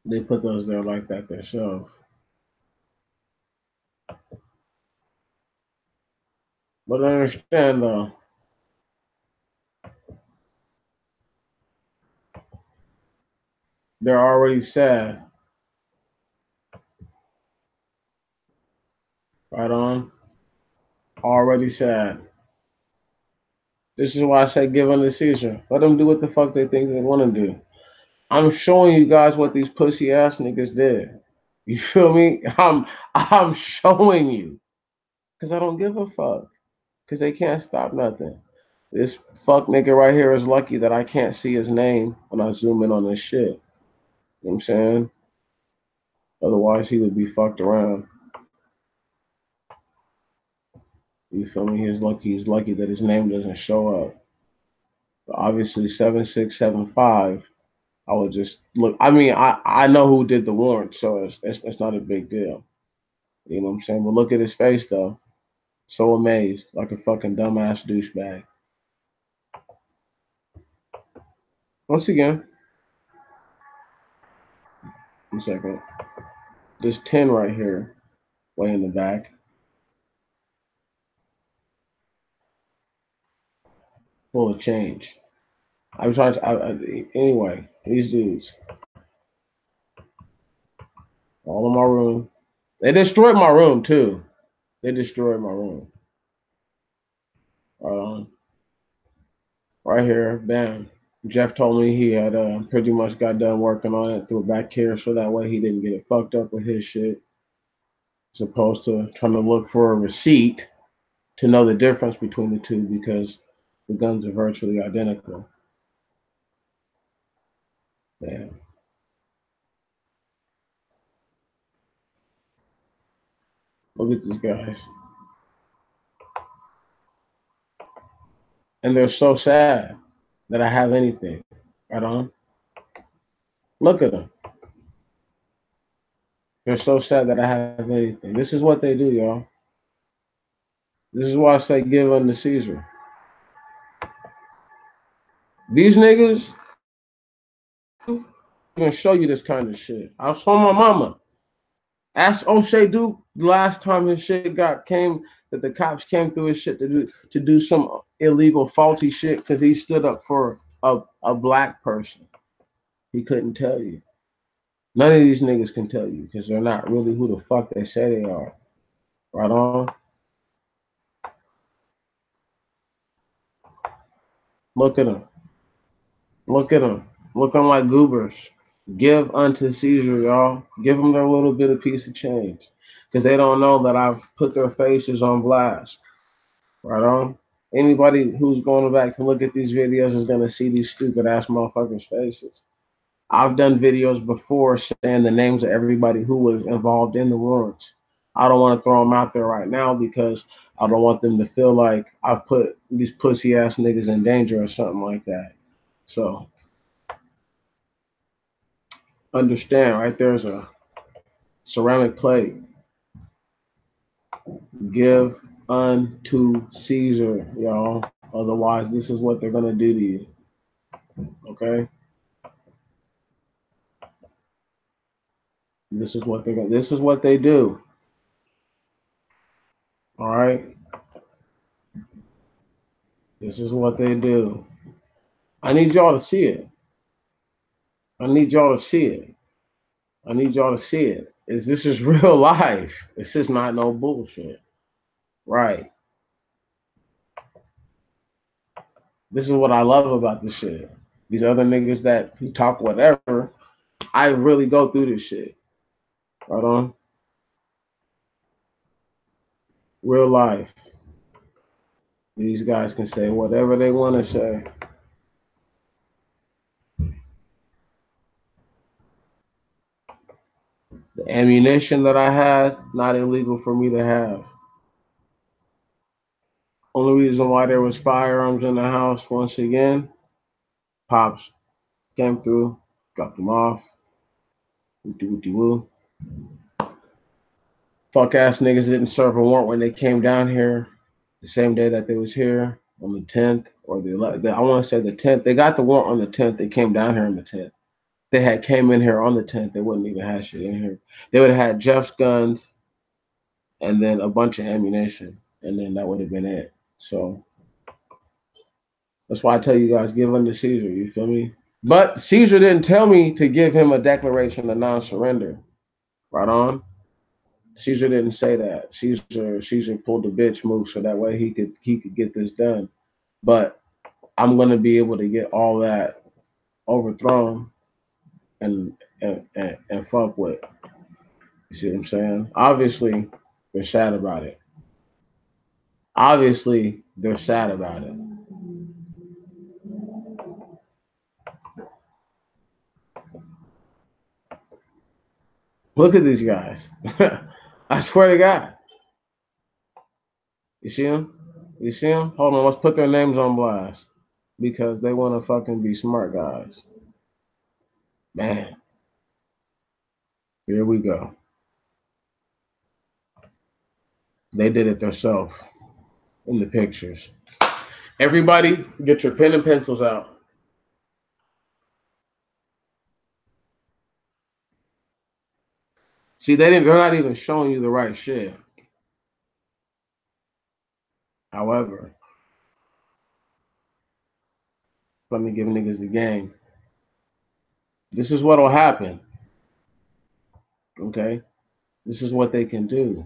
They put those there like that themselves. But I understand though. They're already sad. Right on. Already said. This is why I say give unto Caesar. Let them do what the fuck they think they want to do. I'm showing you guys what these pussy ass niggas did. You feel me? I'm showing you. Because I don't give a fuck. Because they can't stop nothing. This fuck nigga right here is lucky that I can't see his name when I zoom in on this shit. You know what I'm saying? Otherwise, he would be fucked around. You feel me? He's lucky that his name doesn't show up. But obviously, 7675. I would just look. I mean, I know who did the warrant, so it's not a big deal. You know what I'm saying? But look at his face, though. So amazed, like a fucking dumbass douchebag. Once again, 1 second. There's 10 right here, way in the back. Full of change. I'm trying to. Anyway, these dudes. All in my room. They destroyed my room, too. They destroyed my room. Right here, bam. Jeff told me he had pretty much got done working on it, threw it back here so that way he didn't get it fucked up with his shit. As opposed to trying to look for a receipt to know the difference between the two because the guns are virtually identical. Yeah. Look at these guys. And they're so sad that I have anything. Right on. Look at them. They're so sad that I have anything. This is what they do, y'all. This is why I say give unto Caesar. These niggas gonna show you this kind of shit. I saw my mama. Ask O'Shea Duke last time his shit came that the cops came through his shit to do some illegal faulty shit because he stood up for a black person. He couldn't tell you. None of these niggas can tell you because they're not really who the fuck they say they are. Right on. Look at them. Look at them. Looking like goobers. Give unto Caesar, y'all. Give them their little bit of piece of change. Because they don't know that I've put their faces on blast. Right on? Anybody who's going back to look at these videos is going to see these stupid ass motherfuckers' faces. I've done videos before saying the names of everybody who was involved in the warrants. I don't want to throw them out there right now because I don't want them to feel like I've put these pussy ass niggas in danger or something like that. So understand, right there's a ceramic plate. Give unto Caesar, y'all. Otherwise, this is what they're gonna do to you. Okay? This is what they do. All right? This is what they do. I need y'all to see it. I need y'all to see it. I need y'all to see it. This is real life. This is not no bullshit. Right. This is what I love about this shit. These other niggas that who talk whatever, I really go through this shit. Right on. Real life. These guys can say whatever they want to say. The ammunition that I had, not illegal for me to have. Only reason why there was firearms in the house, once again, Pops came through, dropped them off. Woo. Fuck ass niggas didn't serve a warrant when they came down here the same day that they was here on the 10th or the 11th. I want to say the 10th. They got the warrant on the 10th. They came down here on the 10th. They had came in here on the 10th. They wouldn't even have shit in here. They would have had Jeff's guns and then a bunch of ammunition, and then that would have been it. So that's why I tell you guys, give unto Caesar. You feel me? But Caesar didn't tell me to give him a declaration of non-surrender. Right on. Caesar didn't say that. Caesar pulled the bitch move so that way he could get this done. But I'm gonna be able to get all that overthrown and fuck with. You see what I'm saying? Obviously, they're sad about it. Obviously, they're sad about it. Look at these guys. I swear to God. You see them? You see them? Hold on, let's put their names on blast because they want to fucking be smart guys. Man, here we go. They did it themselves in the pictures. Everybody, get your pen and pencils out. See, they're not even showing you the right shit. However, let me give niggas the game. This is what'll happen. Okay? This is what they can do.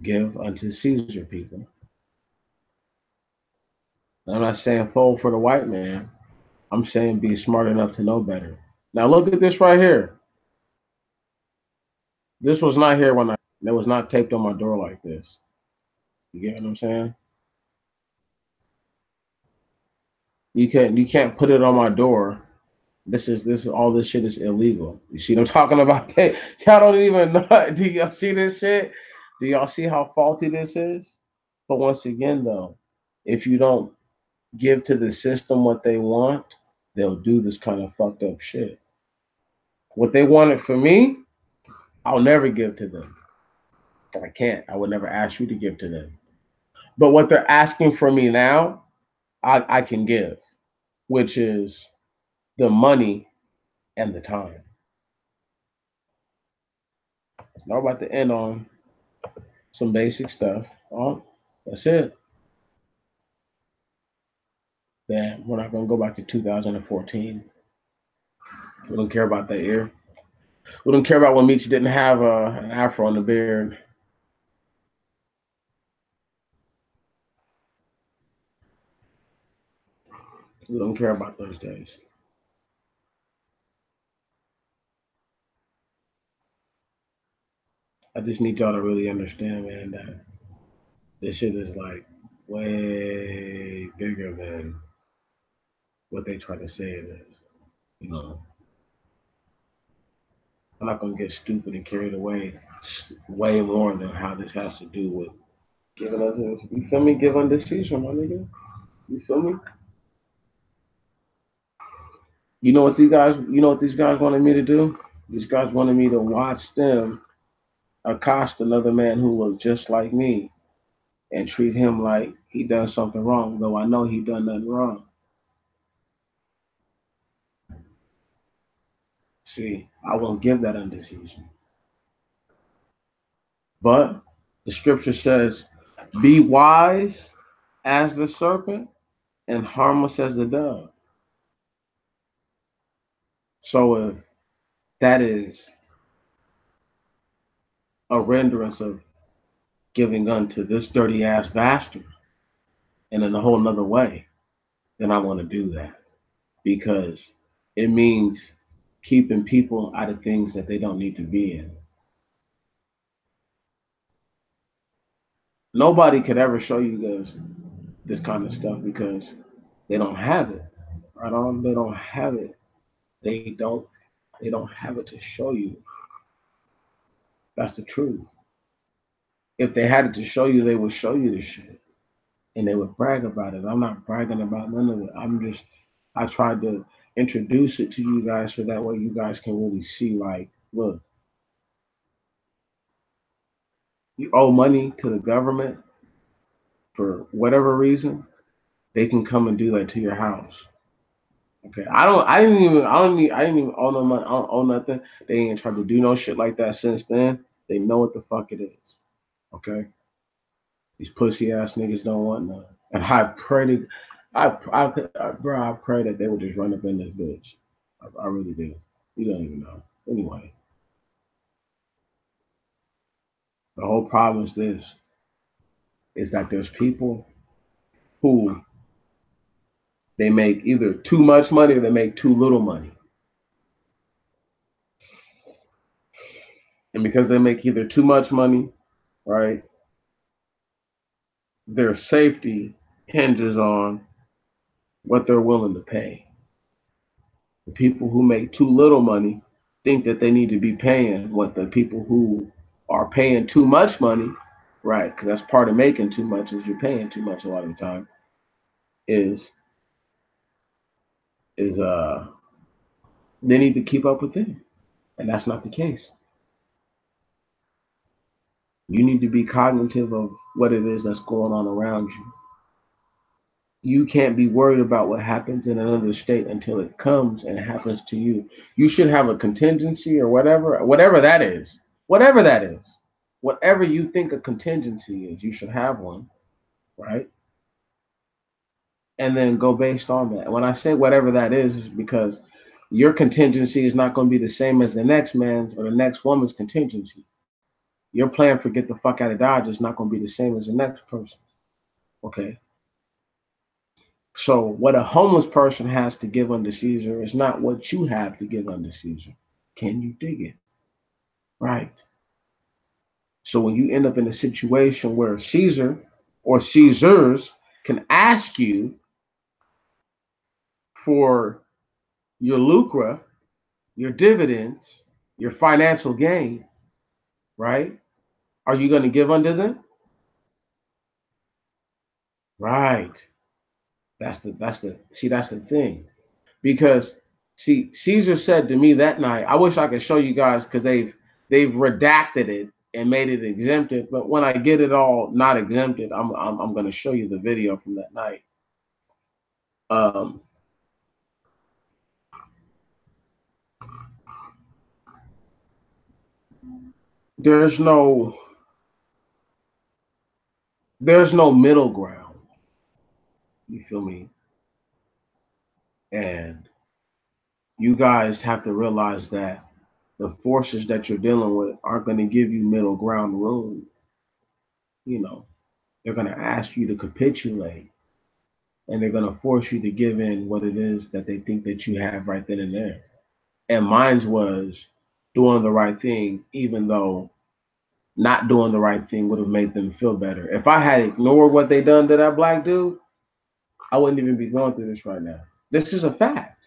Give unto Caesar, people. I'm not saying fold for the white man. I'm saying be smart enough to know better. Now look at this right here. This was not here when it was not taped on my door like this. You get what I'm saying? You can't put it on my door. This is all this shit is illegal. You see what I'm talking about? Y'all don't even know. Do y'all see this shit? Do y'all see how faulty this is? But once again, though, if you don't give to the system what they want, they'll do this kind of fucked up shit. What they wanted for me, I'll never give to them. I can't. I would never ask you to give to them. But what they're asking for me now, I can give, which is the money and the time. Now we're about to end on some basic stuff. Oh, that's it. Then we're not gonna go back to 2014. We don't care about that year. We don't care about when Meech didn't have an afro on the beard. We don't care about those days. I just need y'all to really understand, man, that this shit is like way bigger than what they try to say it is. You know, I'm not gonna get stupid and carried away way more than how this has to do with giving us this. You feel me? Give unto Caesar, my nigga. You feel me? You know what these guys? You know what these guys wanted me to do? These guys wanted me to watch them accost another man who looked just like me and treat him like he done something wrong, though I know he done nothing wrong. See, I won't give that unto Caesar. But the scripture says, be wise as the serpent and harmless as the dove. So if that is a renderance of giving unto this dirty ass bastard and in a whole nother way, then I want to do that because it means keeping people out of things that they don't need to be in. Nobody could ever show you this kind of stuff because they don't have it. Right on, they don't have it. They don't have it to show you. That's the truth. If they had it to show you, they would show you the shit. And they would brag about it. I'm not bragging about none of it. I tried to introduce it to you guys so that way you guys can really see, like, look, you owe money to the government for whatever reason, they can come and do that to your house. Okay. I didn't even owe no money. I don't owe nothing. They ain't tried to do no shit like that since then. They know what the fuck it is. Okay. These pussy ass niggas don't want none. And I pray to bro, I pray that they would just run up in this bitch. I really do. You don't even know. Anyway. The whole problem is this, is that there's people who they make either too much money or they make too little money. And because they make either too much money, right, their safety hinges on what they're willing to pay. The people who make too little money think that they need to be paying what the people who are paying too much money, right? Because that's part of making too much, is you're paying too much a lot of the time. Is they need to keep up with them, and that's not the case. You need to be cognitive of what it is that's going on around you. You can't be worried about what happens in another state until it comes and it happens to you. You should have a contingency or whatever that is. Whatever that is. Whatever you think a contingency is, you should have one, right? And then go based on that. When I say whatever that is because your contingency is not going to be the same as the next man's or the next woman's contingency. Your plan for get the fuck out of Dodge is not going to be the same as the next person. Okay. So what a homeless person has to give unto Caesar is not what you have to give unto Caesar. Can you dig it? Right. So when you end up in a situation where Caesar or Caesars can ask you for your lucre, your dividends, your financial gain, right? Are you going to give unto them? Right. That's the thing. Because see, Caesar said to me that night, I wish I could show you guys because they've redacted it and made it exempted. But when I get it all not exempted, I'm going to show you the video from that night. There's no middle ground. You feel me? And you guys have to realize that the forces that you're dealing with aren't going to give you middle ground room. You know, they're going to ask you to capitulate and they're going to force you to give in what it is that they think that you have right then and there. And mine was doing the right thing, even though not doing the right thing would have made them feel better. If I had ignored what they done to that black dude, I wouldn't even be going through this right now. This is a fact.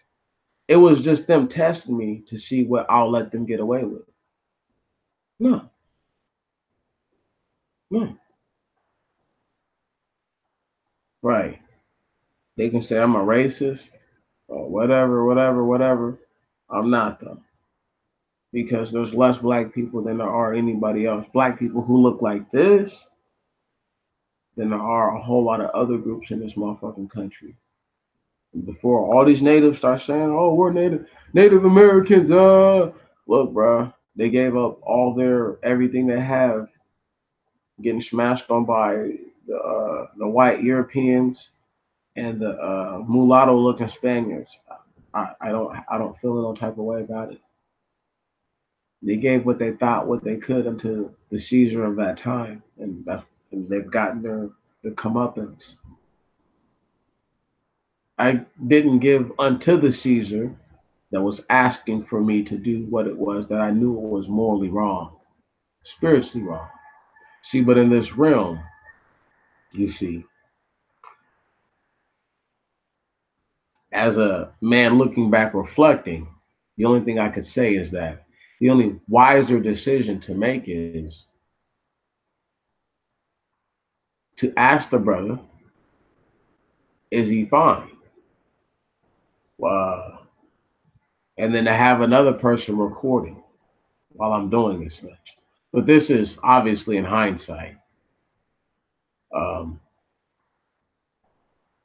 It was just them testing me to see what I'll let them get away with. No. No. Right. They can say I'm a racist or whatever. I'm not though. Because there's less black people than there are anybody else. Black people who look like this than there are a whole lot of other groups in this motherfucking country. Before all these natives start saying, "Oh, we're Native Americans," look, bro, they gave up all their everything they have, getting smashed on by the white Europeans and the mulatto-looking Spaniards. I don't feel no type of way about it. They gave what they thought, what they could, unto the Caesar of that time, and they've gotten their comeuppance. I didn't give unto the Caesar that was asking for me to do what it was that I knew was morally wrong, spiritually wrong. See, but in this realm, you see, as a man looking back, reflecting, the only thing I could say is that the only wiser decision to make is to ask the brother, is he fine? And then to have another person recording while I'm doing this such. But this is obviously in hindsight.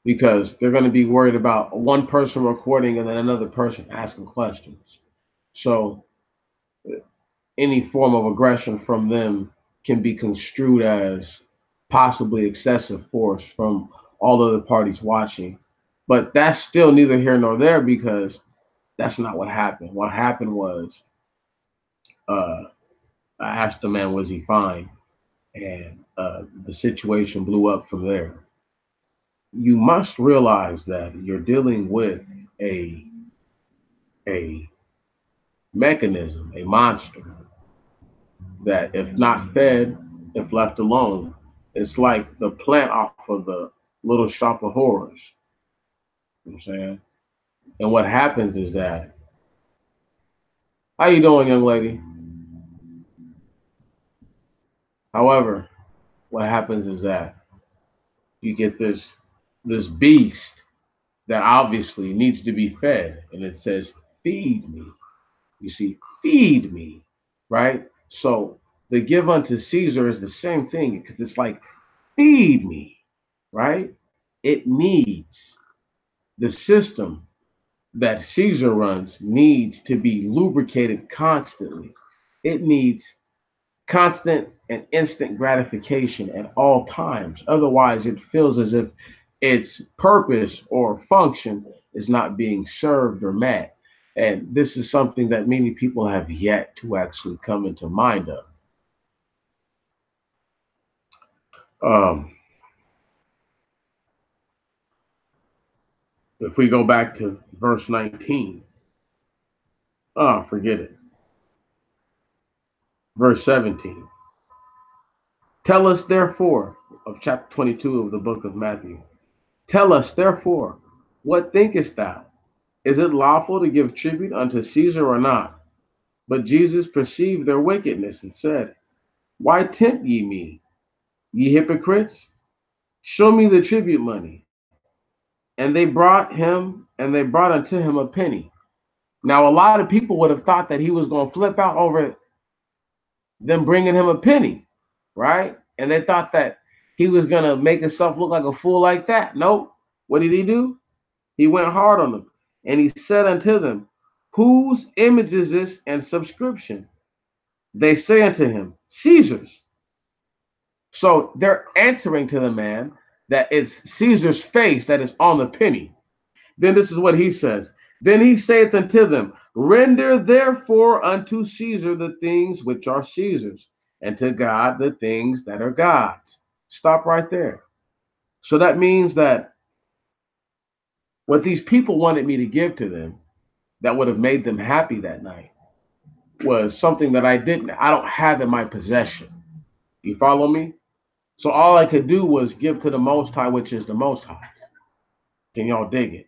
Because they're going to be worried about one person recording and then another person asking questions. So any form of aggression from them can be construed as possibly excessive force from all other parties watching. But that's still neither here nor there because that's not what happened. What happened was I asked the man, was he fine? and the situation blew up from there. You must realize that you're dealing with a a mechanism, a monster that, if not fed, if left alone, it's like the plant off of the Little Shop of Horrors. You know what I'm saying? And what happens is that, how you doing, young lady? However, what happens is that you get this beast that obviously needs to be fed, and it says, "Feed me." You see, feed me, right? So the give unto Caesar is the same thing because it's like, feed me, right? It needs the system that Caesar runs needs to be lubricated constantly. It needs constant and instant gratification at all times. Otherwise, it feels as if its purpose or function is not being served or met. And this is something that many people have yet to actually come into mind of. Um, if we go back to verse 19, forget it. Verse 17. Tell us, therefore, of chapter 22 of the book of Matthew. Tell us, therefore, what thinkest thou? Is it lawful to give tribute unto Caesar or not? But Jesus perceived their wickedness and said, Why tempt ye me, ye hypocrites? Show me the tribute money. And they brought unto him a penny. Now, a lot of people would have thought that he was going to flip out over them bringing him a penny, right? And they thought that he was going to make himself look like a fool like that. Nope. What did he do? He went hard on them. And he said unto them, Whose image is this and subscription? They say unto him, Caesar's. So they're answering to the man that it's Caesar's face that is on the penny. Then this is what he says. Then he saith unto them, Render therefore unto Caesar the things which are Caesar's, and to God the things that are God's. Stop right there. So that means that what these people wanted me to give to them that would have made them happy that night was something that I don't have in my possession. You follow me? So all I could do was give to the Most High, which is the Most High. Can y'all dig it?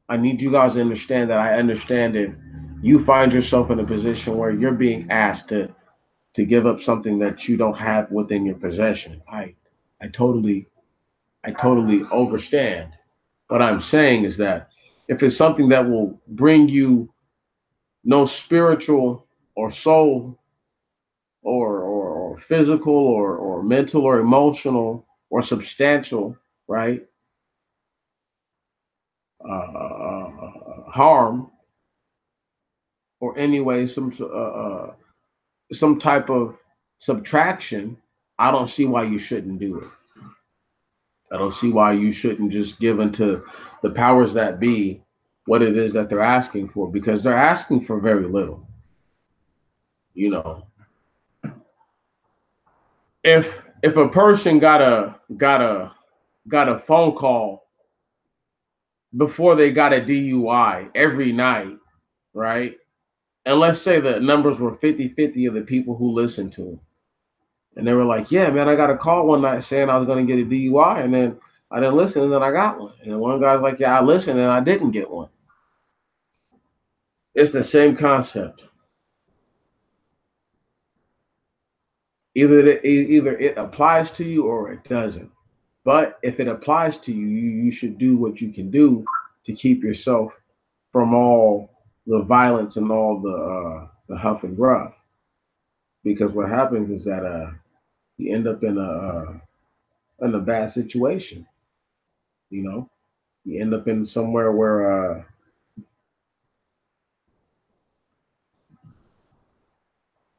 I need you guys to understand that I understand if you find yourself in a position where you're being asked to give up something that you don't have within your possession. I totally understand. What I'm saying is that if it's something that will bring you no spiritual or soul or physical or mental or emotional or substantial, right? Harm or anyway some type of subtraction, I don't see why you shouldn't do it. I don't see why you shouldn't just give into the powers that be what it is that they're asking for, because they're asking for very little. You know, if a person got a phone call before they got a DUI every night, right? And let's say the numbers were 50-50 of the people who listened to him. And they were like, yeah, man, I got a call one night saying I was going to get a DUI. And then I didn't listen, and then I got one. And one guy's like, yeah, I listened, and I didn't get one. It's the same concept. Either it applies to you or it doesn't. But if it applies to you, you should do what you can do to keep yourself from all the violence and all the huff and gruff. Because what happens is that you end up in a bad situation. You know, you end up in somewhere where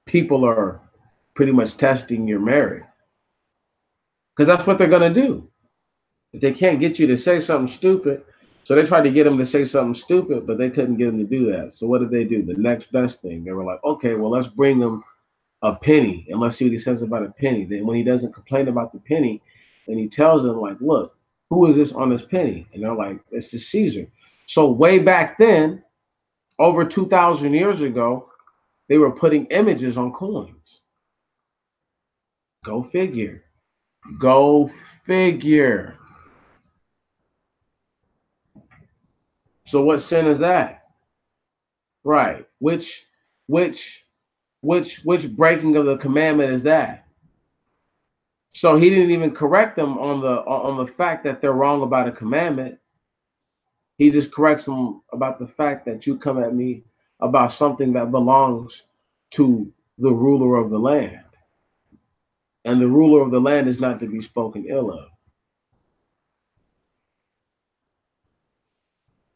people are pretty much testing your merit, because that's what they're gonna do. If they can't get you to say something stupid, so they tried to get him to say something stupid, but they couldn't get him to do that. So what did they do? The next best thing, they were like, okay, well, let's bring them a penny, and let's see what he says about a penny. Then when he doesn't complain about the penny, then he tells them like, look, who is this on this penny? And they're like, it's the Caesar. So way back then, over 2,000 years ago, they were putting images on coins. Go figure. Go figure. So what sin is that? Right. Which breaking of the commandment is that? So he didn't even correct them on the fact that they're wrong about a commandment. He just corrects them about the fact that you come at me about something that belongs to the ruler of the land. And the ruler of the land is not to be spoken ill of.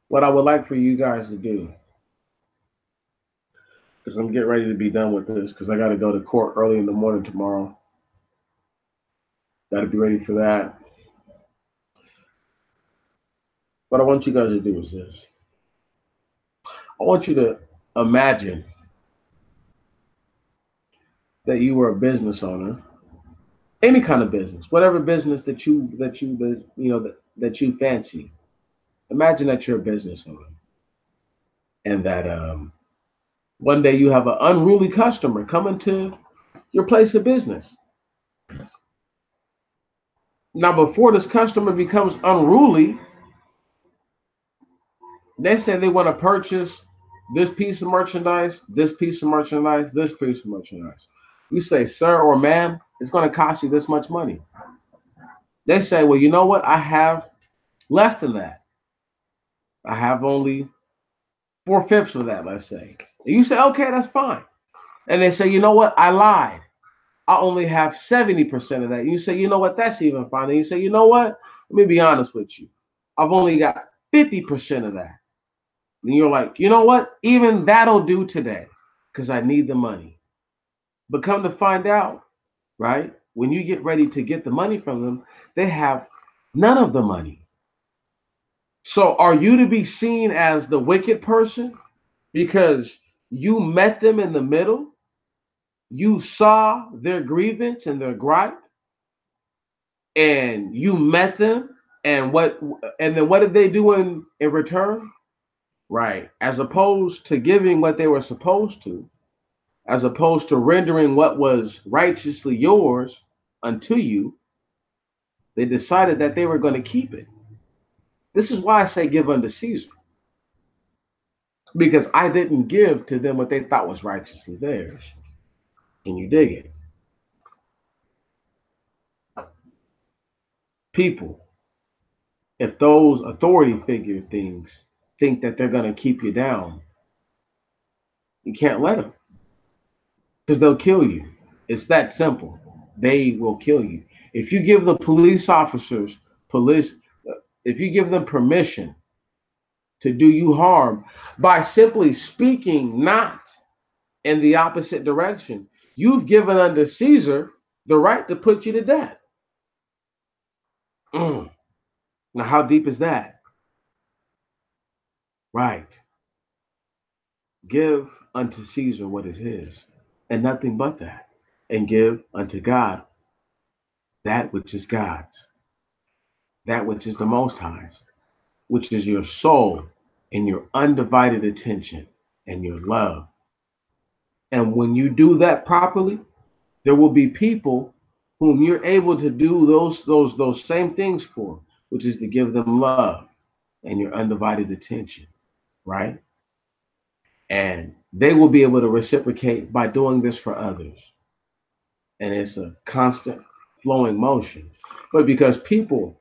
What I would like for you guys to do, because I'm getting ready to be done with this, because I got to go to court early in the morning tomorrow. Got to be ready for that. What I want you guys to do is this. I want you to imagine that you were a business owner, any kind of business, whatever business that you fancy. Imagine that you're a business owner, and that one day you have an unruly customer coming to your place of business. Now, before this customer becomes unruly, they say they want to purchase this piece of merchandise, this piece of merchandise, this piece of merchandise. You say, sir or ma'am, it's going to cost you this much money. They say, well, you know what? I have less than that. I have only 4/5 of that, let's say. And you say, okay, that's fine. And they say, you know what? I lied. I only have 70% of that. You say, you know what? That's even fine. And you say, you know what? Let me be honest with you. I've only got 50% of that. And you're like, you know what? Even that'll do today because I need the money. But come to find out, right? When you get ready to get the money from them, they have none of the money. So are you to be seen as the wicked person because you met them in the middle? You saw their grievance and their gripe, and you met them, and then what did they do in return? Right. As opposed to giving what they were supposed to, as opposed to rendering what was righteously yours unto you, they decided that they were going to keep it. This is why I say give unto Caesar. Because I didn't give to them what they thought was righteously theirs. Can you dig it? People, if those authority figure things think that they're going to keep you down, you can't let them. Because they'll kill you. It's that simple. They will kill you. If you give the police officers, if you give them permission to do you harm by simply speaking not in the opposite direction, you've given unto Caesar the right to put you to death. Now, how deep is that? Right. Give unto Caesar what is his, and nothing but that. And give unto God that which is God's, that which is the Most High's, which is your soul and your undivided attention and your love. And when you do that properly, there will be people whom you're able to do those same things for, which is to give them love and your undivided attention, right? And they will be able to reciprocate by doing this for others. And it's a constant flowing motion. But because people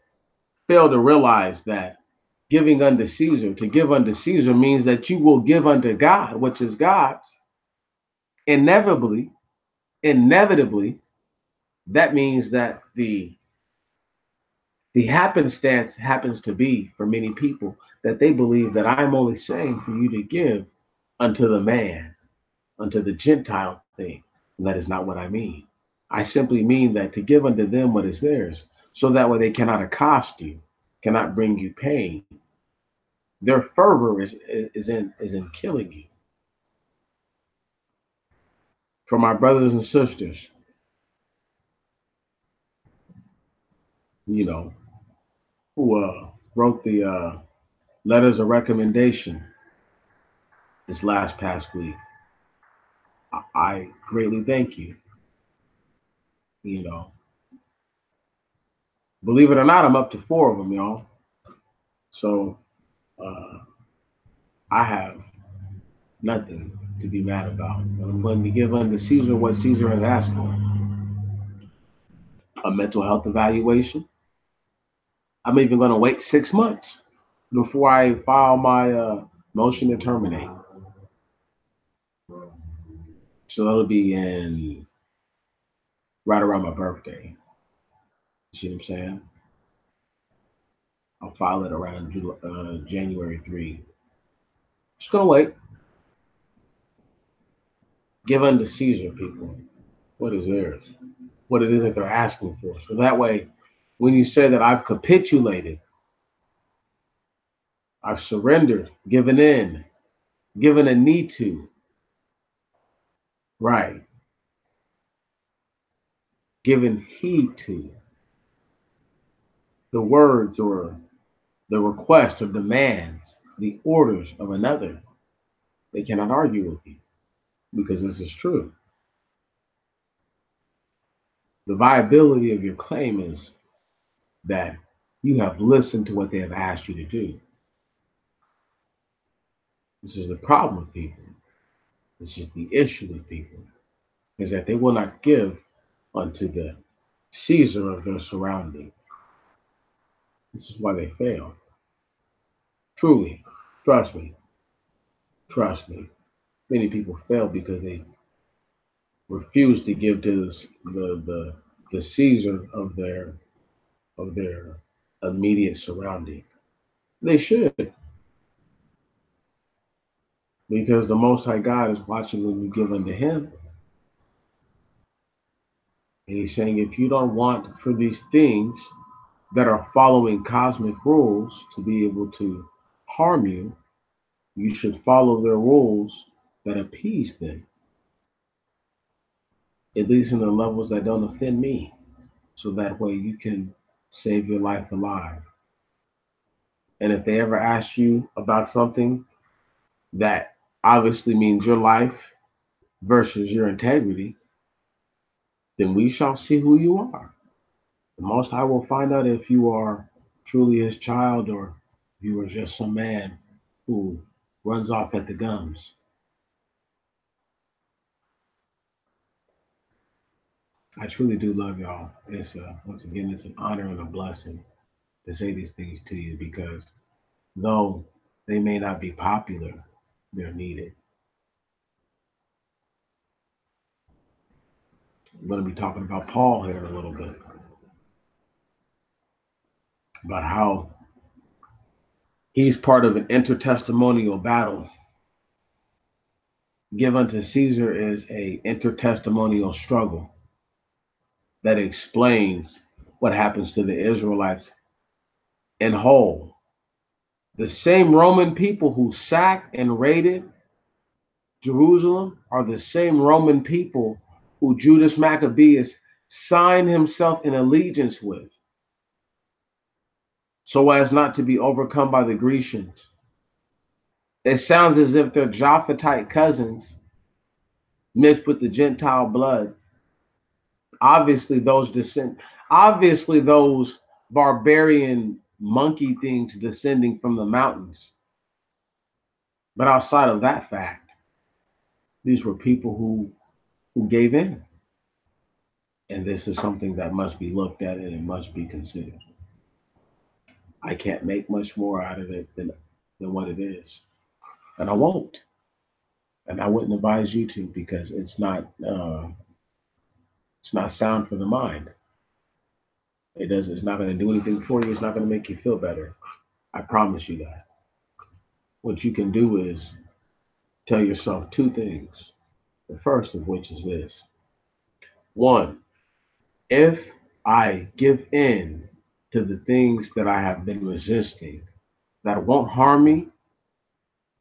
fail to realize that giving unto Caesar, to give unto Caesar means that you will give unto God, which is God's, inevitably, that means that the happenstance happens to be for many people that they believe that I'm only saying for you to give unto the man, unto the Gentile thing. And that is not what I mean. I simply mean that to give unto them what is theirs, so that way they cannot accost you, cannot bring you pain. Their fervor is in killing you. for my brothers and sisters, you know, who wrote the letters of recommendation this past week. I greatly thank you. You know, believe it or not, I'm up to 4 of them, y'all. So uh, I have nothing to be mad about. I'm going to give unto Caesar what Caesar has asked for. A mental health evaluation. I'm even going to wait 6 months before I file my motion to terminate. So that'll be in right around my birthday. You see what I'm saying? I'll file it around January 3. Just gonna wait. Give unto Caesar, people, what is theirs, what it is that they're asking for. So that way, when you say that I've capitulated, I've surrendered, given in, given a knee to, right, given heed to the words or the request or demands, the orders of another, they cannot argue with you because this is true. The viability of your claim is that you have listened to what they have asked you to do. This is the problem with people. This is the issue with people, is that they will not give unto the Caesar of their surrounding. This is why they fail. Truly, trust me. Trust me. Many people fail because they refuse to give to the Caesar of their immediate surrounding. They should, because the Most High God is watching when you give unto Him. And He's saying, if you don't want for these things that are following cosmic rules to be able to harm you, you should follow their rules that appease them, at least in the levels that don't offend me. So that way you can save your life alive. And if they ever ask you about something that obviously means your life versus your integrity, then we shall see who you are. The Most High will find out if you are truly His child or if you are just some man who runs off at the gums. I truly do love y'all. It's once again, it's an honor and a blessing to say these things to you because though they may not be popular, they're needed. I'm going to be talking about Paul here in a little bit, about how he's part of an intertestamental battle. Give unto Caesar is a intertestamental struggle that explains what happens to the Israelites in whole. The same Roman people who sacked and raided Jerusalem are the same Roman people who Judas Maccabeus signed himself in allegiance with, so as not to be overcome by the Grecians. It sounds as if they're Japhetite cousins mixed with the Gentile blood. Obviously, those barbarian monkey things descending from the mountains. But outside of that fact, these were people who gave in. And this is something that must be looked at and it must be considered. I can't make much more out of it than what it is. And I won't. And I wouldn't advise you to because it's not sound for the mind. It's not going to do anything for you. It's not going to make you feel better. I promise you that. What you can do is tell yourself 2 things. The first of which is this. 1, if I give in to the things that I have been resisting that won't harm me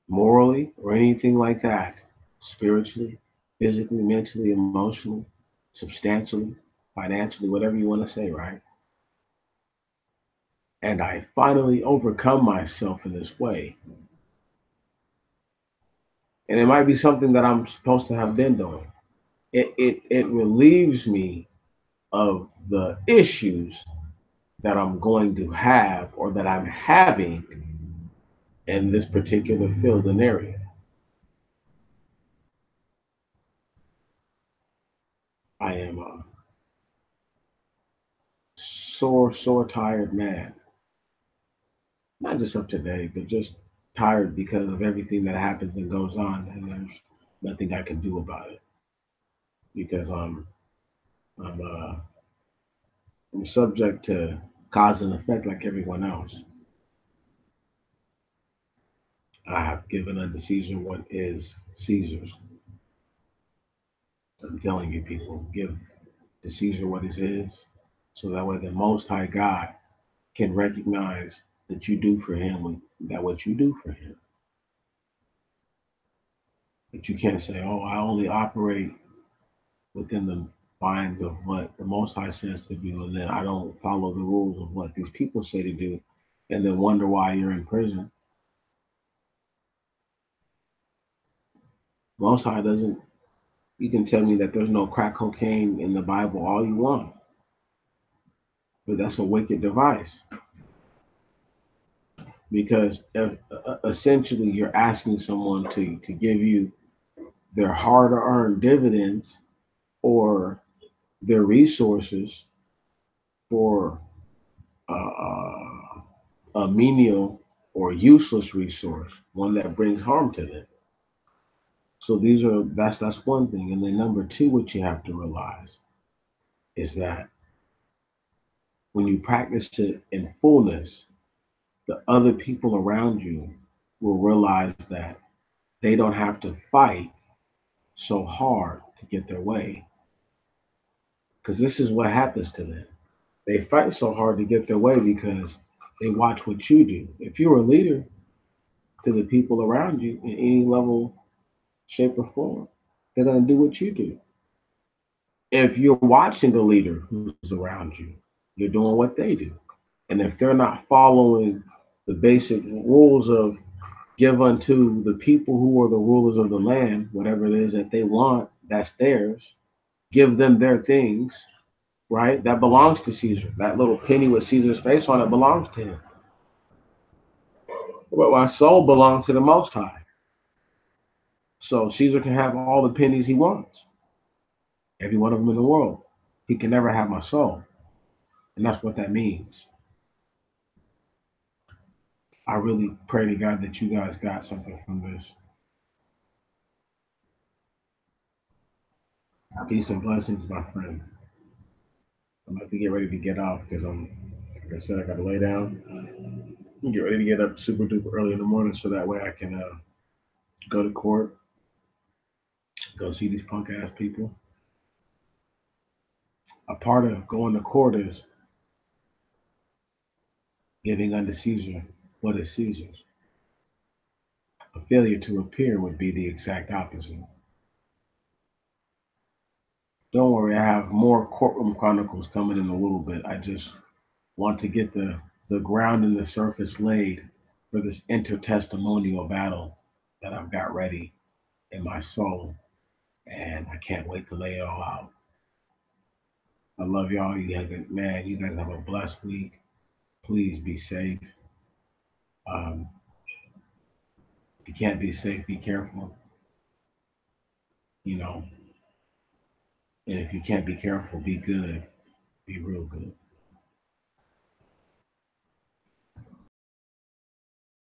morally or anything like that, spiritually, physically, mentally, emotionally, substantially, financially, whatever you want to say, right? And I finally overcome myself in this way. And it might be something that I'm supposed to have been doing. It relieves me of the issues that I'm going to have or that I'm having in this particular field and area. I am a sore tired man. Not just of today, but just tired because of everything that happens and goes on, and there's nothing I can do about it because I'm I'm subject to cause and effect like everyone else. I have given unto Caesar what is Caesar's. I'm telling you, people, give to Caesar what is his, so that way the Most High God can recognize that you do for him that what you do for him. But you can't say, "Oh, I only operate within the binds of what the Most High says to do, and then I don't follow the rules of what these people say to do," and then wonder why you're in prison. Most High doesn't. You can tell me that there's no crack cocaine in the Bible all you want, but that's a wicked device because essentially you're asking someone to give you their hard-earned dividends or their resources for a menial or useless resource, one that brings harm to them. So that's one thing. And then number two, what you have to realize is that when you practice it in fullness, the other people around you will realize that they don't have to fight so hard to get their way. Because this is what happens to them. They fight so hard to get their way because they watch what you do. If you're a leader to the people around you in any level, shape, or form, they're going to do what you do. If you're watching the leader who's around you, you're doing what they do. And if they're not following the basic rules of give unto the people who are the rulers of the land, whatever it is that they want, that's theirs, give them their things, right? That belongs to Caesar. That little penny with Caesar's face on it belongs to him. But my soul belongs to the Most High. So Caesar can have all the pennies he wants, every one of them in the world. He can never have my soul. And that's what that means. I really pray to God that you guys got something from this. Peace and blessings, my friend. I'm about to get ready to get off because like I said, I got to lay down. Get ready to get up super duper early in the morning so that way I can go to court, go see these punk ass people. A part of going to court is giving unto Caesar what is Caesar's. A failure to appear would be the exact opposite. Don't worry, I have more courtroom chronicles coming in a little bit. I just want to get the ground and the surface laid for this intertestamental battle that I've got ready in my soul. And I can't wait to lay it all out. I love y'all. You guys have a blessed week. Please be safe. Um, if you can't be safe, be careful. You know, and if you can't be careful, be good. Be real good.